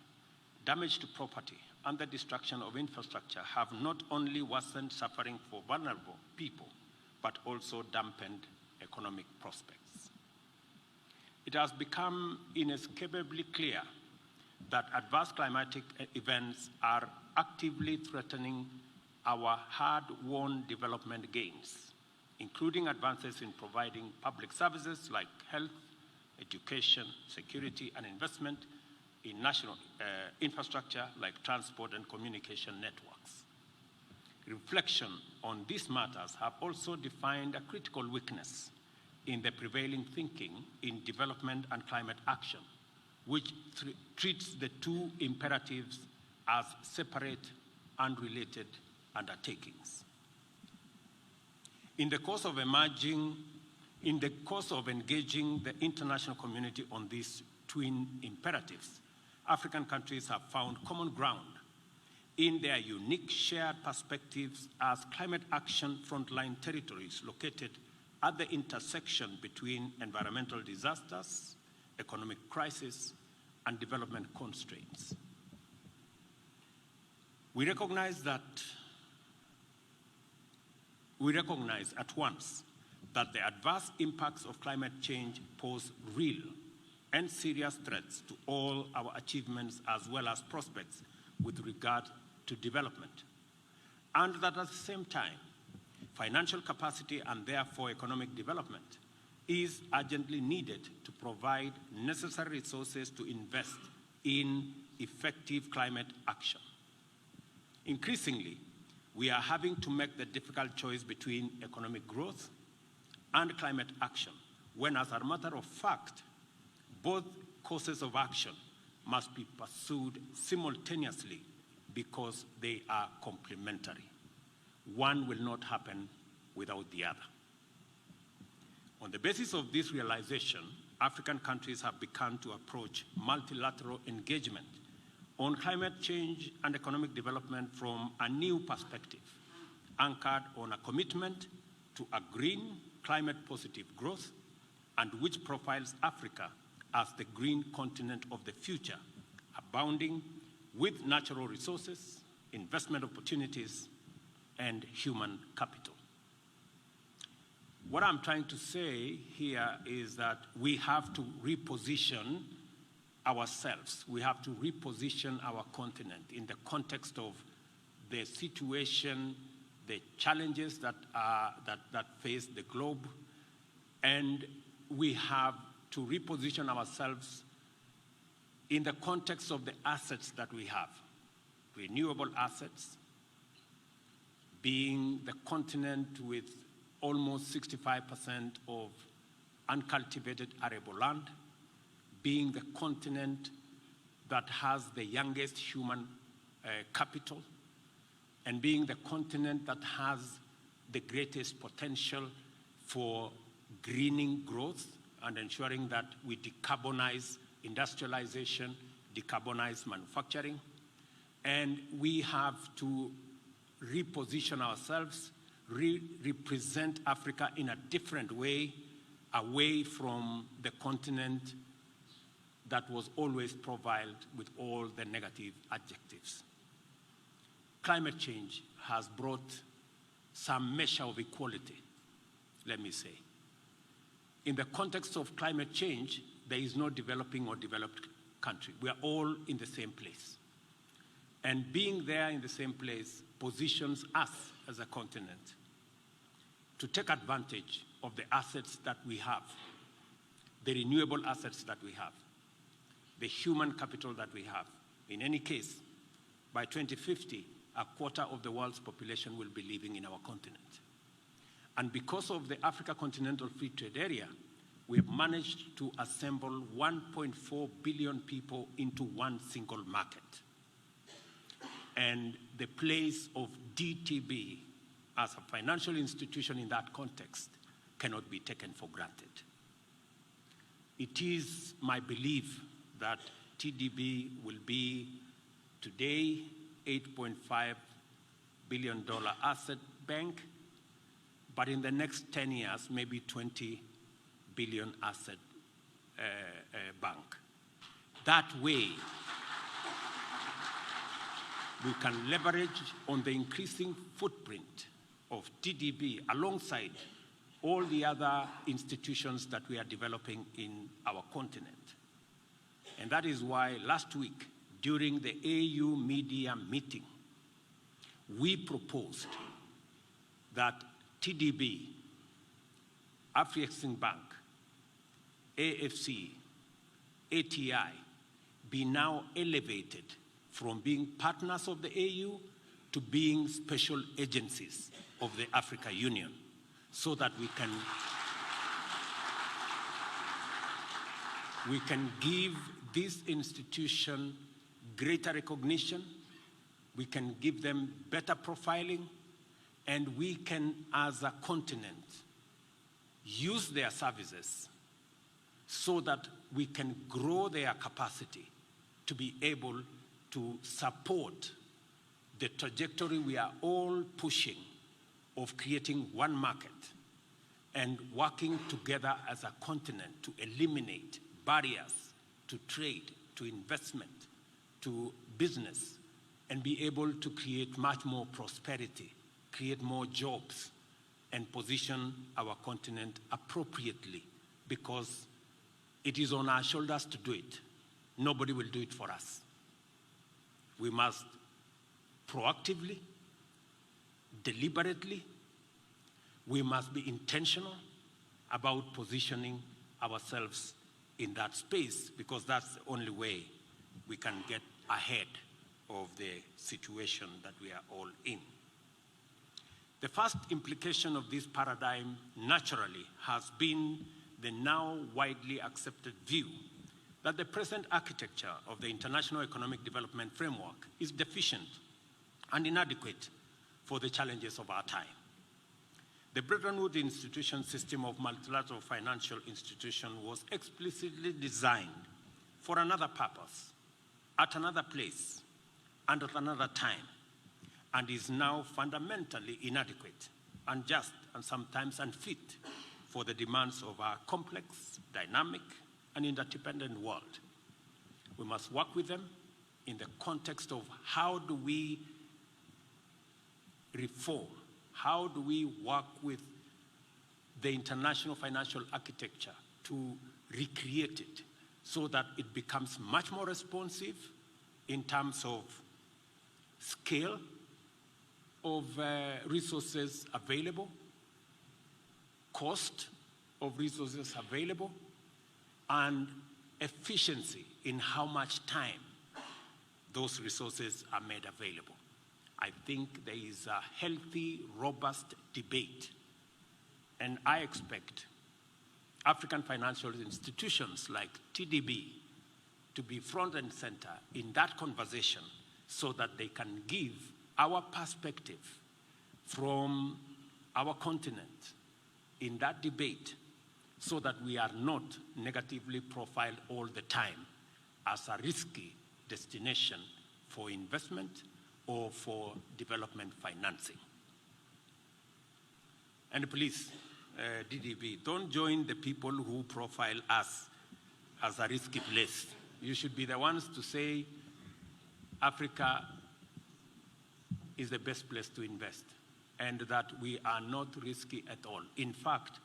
damage to property, and the destruction of infrastructure have not only worsened suffering for vulnerable people, but also dampened economic prospects. It has become inescapably clear that adverse climatic events are actively threatening our hard-won development gains, including advances in providing public services like health, education, security, and investment in national infrastructure like transport and communication networks. Reflection on these matters have also defined a critical weakness in the prevailing thinking in development and climate action, which treats the two imperatives as separate and related undertakings. In the course of engaging the international community on these twin imperatives, African countries have found common ground in their unique shared perspectives as climate action frontline territories located at the intersection between environmental disasters, economic crisis, and development constraints. We recognize at once that the adverse impacts of climate change pose real and serious threats to all our achievements as well as prospects with regard to development, and that at the same time, financial capacity and therefore economic development is urgently needed to provide necessary resources to invest in effective climate action. Increasingly, we are having to make the difficult choice between economic growth and climate action, when, as a matter of fact, both courses of action must be pursued simultaneously because they are complementary. One will not happen without the other. On the basis of this realization, African countries have begun to approach multilateral engagement on climate change and economic development from a new perspective, anchored on a commitment to a green, climate-positive growth, and which profiles Africa as the green continent of the future, abounding with natural resources, investment opportunities, and human capital. What I'm trying to say here is that we have to reposition ourselves. We have to reposition our continent in the context of the situation, the challenges that face the globe, and we have to reposition ourselves in the context of the assets that we have. Renewable assets, being the continent with almost 65% of uncultivated arable land, being the continent that has the youngest human capital, and being the continent that has the greatest potential for greening growth and ensuring that we decarbonize industrialization, decarbonize manufacturing. And we have to reposition ourselves, represent Africa in a different way, away from the continent that was always profiled with all the negative adjectives. Climate change has brought some measure of equality, let me say. In the context of climate change, there is no developing or developed country. We are all in the same place. And being there in the same place positions us as a continent to take advantage of the assets that we have, the renewable assets that we have, the human capital that we have. In any case, by 2050, a quarter of the world's population will be living in our continent. And because of the Africa Continental Free Trade Area, we have managed to assemble 1.4 billion people into one single market. And the place of DTB as a financial institution in that context cannot be taken for granted. It is my belief that TDB will be today $8.5 billion asset bank, but in the next 10 years, maybe 20 billion asset bank. That way, we can leverage on the increasing footprint of TDB alongside all the other institutions that we are developing in our continent. And that is why last week, during the AU media meeting, we proposed that TDB, Afrexim Bank, AFC, ATI be now elevated from being partners of the AU to being special agencies of the Africa Union, so that we can give this institution greater recognition, we can give them better profiling, and we can, as a continent, use their services so that we can grow their capacity to be able to support the trajectory we are all pushing of creating one market and working together as a continent to eliminate barriers to trade, to investment, to business, and be able to create much more prosperity, create more jobs, and position our continent appropriately, because it is on our shoulders to do it. Nobody will do it for us. We must proactively, deliberately, we must be intentional about positioning ourselves in that space, because that's the only way we can get ahead of the situation that we are all in. The first implication of this paradigm, naturally, has been the now widely accepted view that the present architecture of the international economic development framework is deficient and inadequate for the challenges of our time. The Bretton Woods institution system of multilateral financial institutions was explicitly designed for another purpose, at another place, and at another time, and is now fundamentally inadequate, unjust, and sometimes unfit for the demands of our complex, dynamic, and interdependent world. We must work with them in the context of how do we reform, how do we work with the international financial architecture to recreate it so that it becomes much more responsive in terms of scale of resources available, cost of resources available, and efficiency in how much time those resources are made available. I think there is a healthy, robust debate, and I expect African financial institutions like TDB to be front and center in that conversation so that they can give our perspective from our continent in that debate so that we are not negatively profiled all the time as a risky destination for investment or for development financing. And please, DDB, don't join the people who profile us as a risky place. You should be the ones to say Africa is the best place to invest and that we are not risky at all. In fact,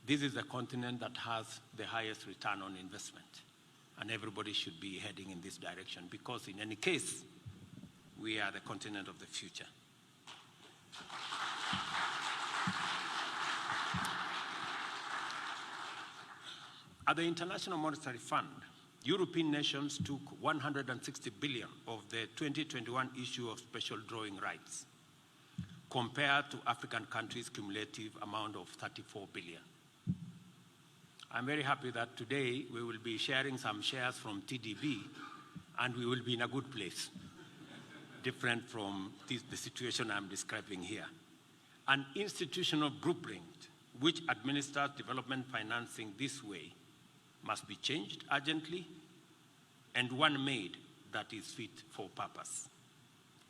this is a continent that has the highest return on investment, and everybody should be heading in this direction because in any case, we are the continent of the future. At the International Monetary Fund, European nations took 160 billion of the 2021 issue of special drawing rights, compared to African countries' cumulative amount of 34 billion. I'm very happy that today we will be sharing some shares from TDB, and we will be in a good place, different from the situation I'm describing here. An institutional blueprint which administers development financing this way must be changed urgently, and one made that is fit for purpose.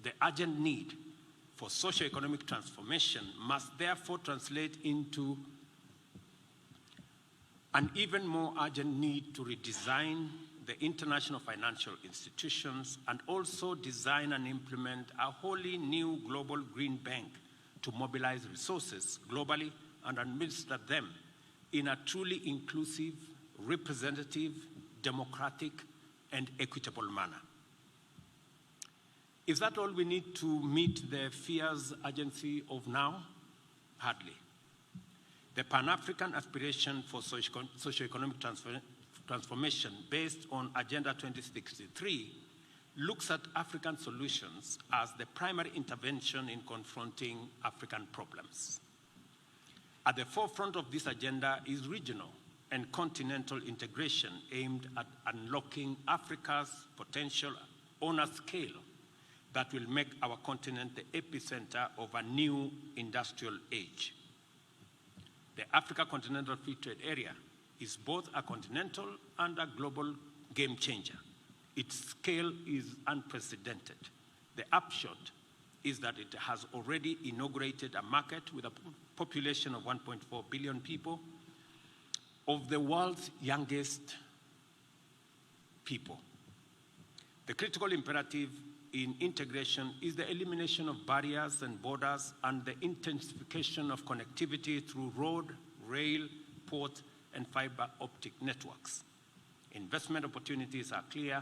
The urgent need for socio-economic transformation must therefore translate into an even more urgent need to redesign the international financial institutions and also design and implement a wholly new global green bank to mobilize resources globally and administer them in a truly inclusive, representative, democratic, and equitable manner. Is that all we need to meet the fierce urgency of now? Hardly. The Pan-African aspiration for socio-economic transformation based on Agenda 2063 looks at African solutions as the primary intervention in confronting African problems. At the forefront of this agenda is regional and continental integration aimed at unlocking Africa's potential on a scale that will make our continent the epicenter of a new industrial age. The Africa Continental Free Trade Area is both a continental and a global game changer. Its scale is unprecedented. The upshot is that it has already inaugurated a market with a population of 1.4 billion people, of the world's youngest people. The critical imperative in integration is the elimination of barriers and borders and the intensification of connectivity through road, rail, port, and fiber optic networks. Investment opportunities are clear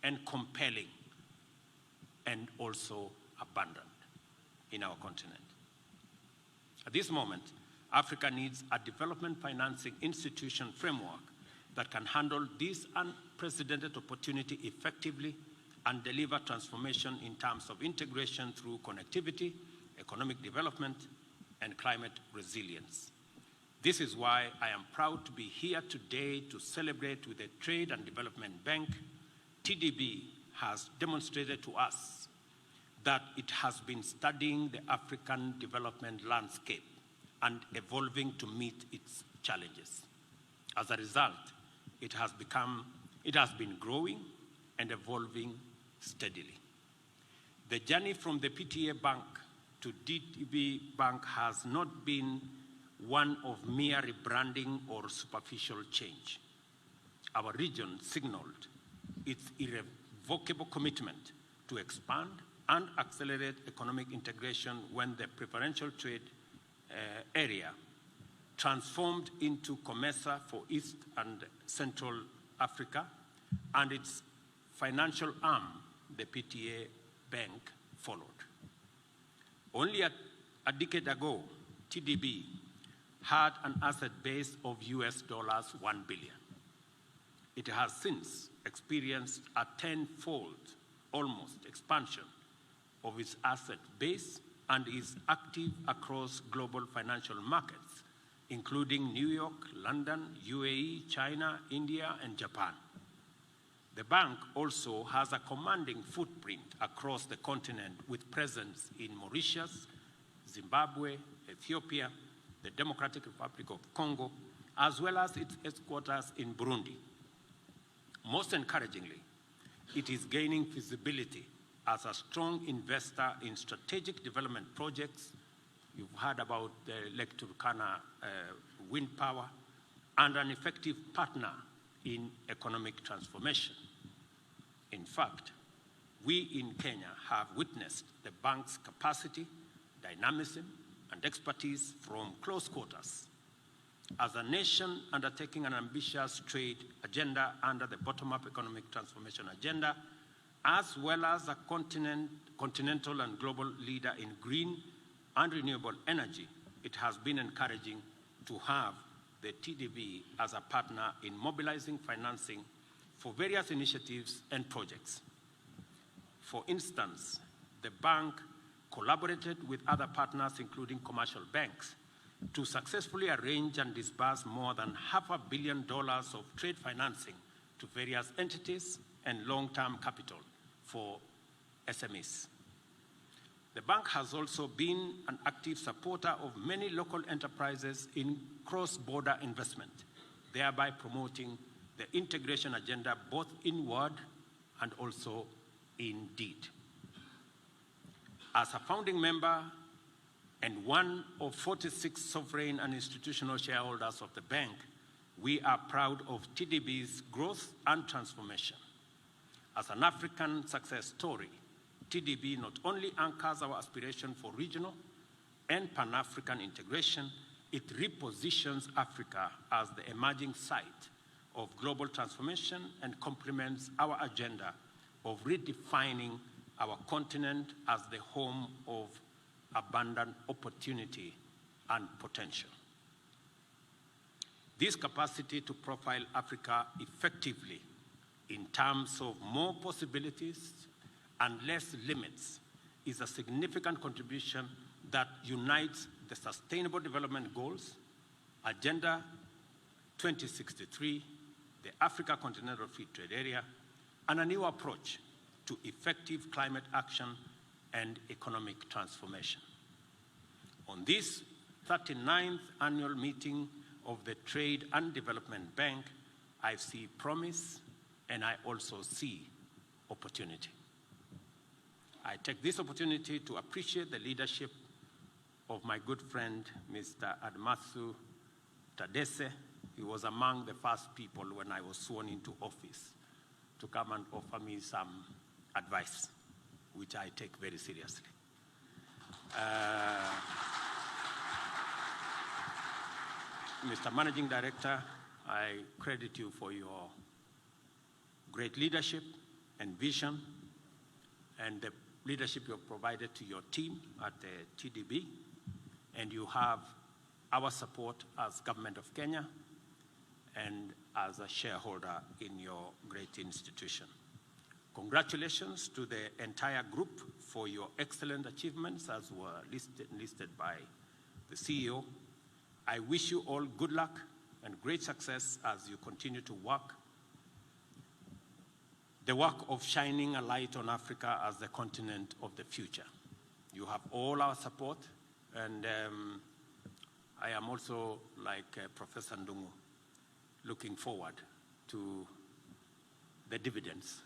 and compelling and also abundant in our continent. At this moment, Africa needs a development financing institution framework that can handle this unprecedented opportunity effectively and deliver transformation in terms of integration through connectivity, economic development, and climate resilience. This is why I am proud to be here today to celebrate with the Trade and Development Bank. TDB has demonstrated to us that it has been studying the African development landscape and evolving to meet its challenges. As a result, it has been growing and evolving steadily. The journey from the PTA Bank to TDB Bank has not been one of mere rebranding or superficial change. Our region signaled its irrevocable commitment to expand and accelerate economic integration when the preferential trade area transformed into COMESA for East and Central Africa, and its financial arm, the PTA Bank, followed. Only a decade ago, TDB had an asset base of US $1 billion. It has since experienced a tenfold, almost, expansion of its asset base and is active across global financial markets, including New York, London, UAE, China, India, and Japan. The bank also has a commanding footprint across the continent with presence in Mauritius, Zimbabwe, Ethiopia, the Democratic Republic of Congo, as well as its headquarters in Burundi. Most encouragingly, it is gaining visibility as a strong investor in strategic development projects. You've heard about the Lake Turkana wind power, and an effective partner in economic transformation. In fact, we in Kenya have witnessed the bank's capacity, dynamism, and expertise from close quarters. As a nation undertaking an ambitious trade agenda under the bottom-up economic transformation agenda, as well as a continental and global leader in green and renewable energy, it has been encouraging to have the TDB as a partner in mobilizing financing for various initiatives and projects. For instance, the bank collaborated with other partners, including commercial banks, to successfully arrange and disburse more than $500 million of trade financing to various entities and long-term capital for SMEs. The bank has also been an active supporter of many local enterprises in cross-border investment, thereby promoting the integration agenda both in word and also in deed. As a founding member and one of 46 sovereign and institutional shareholders of the bank, we are proud of TDB's growth and transformation. As an African success story, TDB not only anchors our aspiration for regional and Pan-African integration, it repositions Africa as the emerging site of global transformation and complements our agenda of redefining our continent as the home of abundant opportunity and potential. This capacity to profile Africa effectively in terms of more possibilities and less limits is a significant contribution that unites the Sustainable Development Goals, Agenda 2063, the Africa Continental Free Trade Area, and a new approach to effective climate action and economic transformation. On this 39th annual meeting of the Trade and Development Bank, I see promise and I also see opportunity. I take this opportunity to appreciate the leadership of my good friend, Mr. Admathu Tadese. He was among the first people when I was sworn into office to come and offer me some advice, which I take very seriously. Mr. Managing Director, I credit you for your great leadership and vision and the leadership you have provided to your team at the TDB, and you have our support as Government of Kenya and as a shareholder in your great institution. Congratulations to the entire group for your excellent achievements as were listed by the CEO. I wish you all good luck and great success as you continue to work the work of shining a light on Africa as the continent of the future. You have all our support, and I am also, like Professor Ndungu, looking forward to the dividends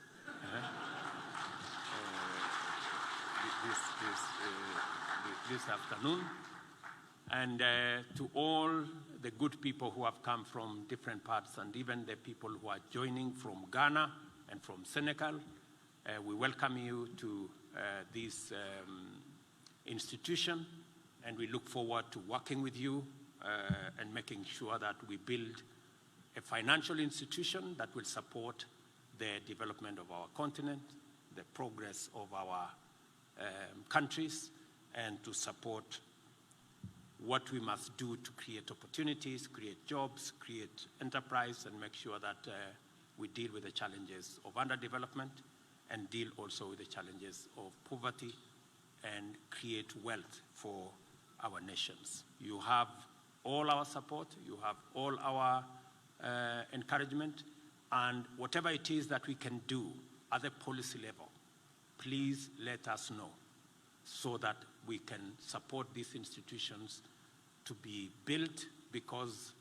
this afternoon. And to all the good people who have come from different parts, and even the people who are joining from Ghana and from Senegal, we welcome you to this institution, and we look forward to working with you and making sure that we build a financial institution that will support the development of our continent, the progress of our countries, and to support what we must do to create opportunities, create jobs, create enterprise, and make sure that we deal with the challenges of underdevelopment and deal also with the challenges of poverty and create wealth for our nations. You have all our support, you have all our encouragement, and whatever it is that we can do at the policy level, please let us know so that we can support these institutions to be built, because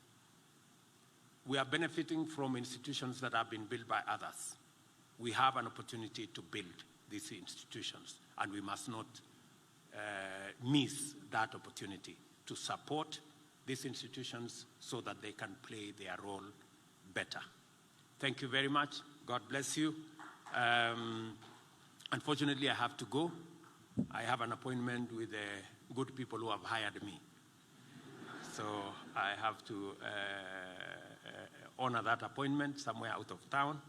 we are benefiting from institutions that have been built by others. We have an opportunity to build these institutions, and we must not miss that opportunity to support these institutions so that they can play their role better. Thank you very much. God bless you. Unfortunately, I have to go. I have an appointment with the good people who have hired me. So I have to honor that appointment somewhere out of town,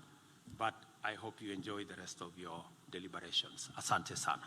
but I hope you enjoy the rest of your deliberations. Asante sana.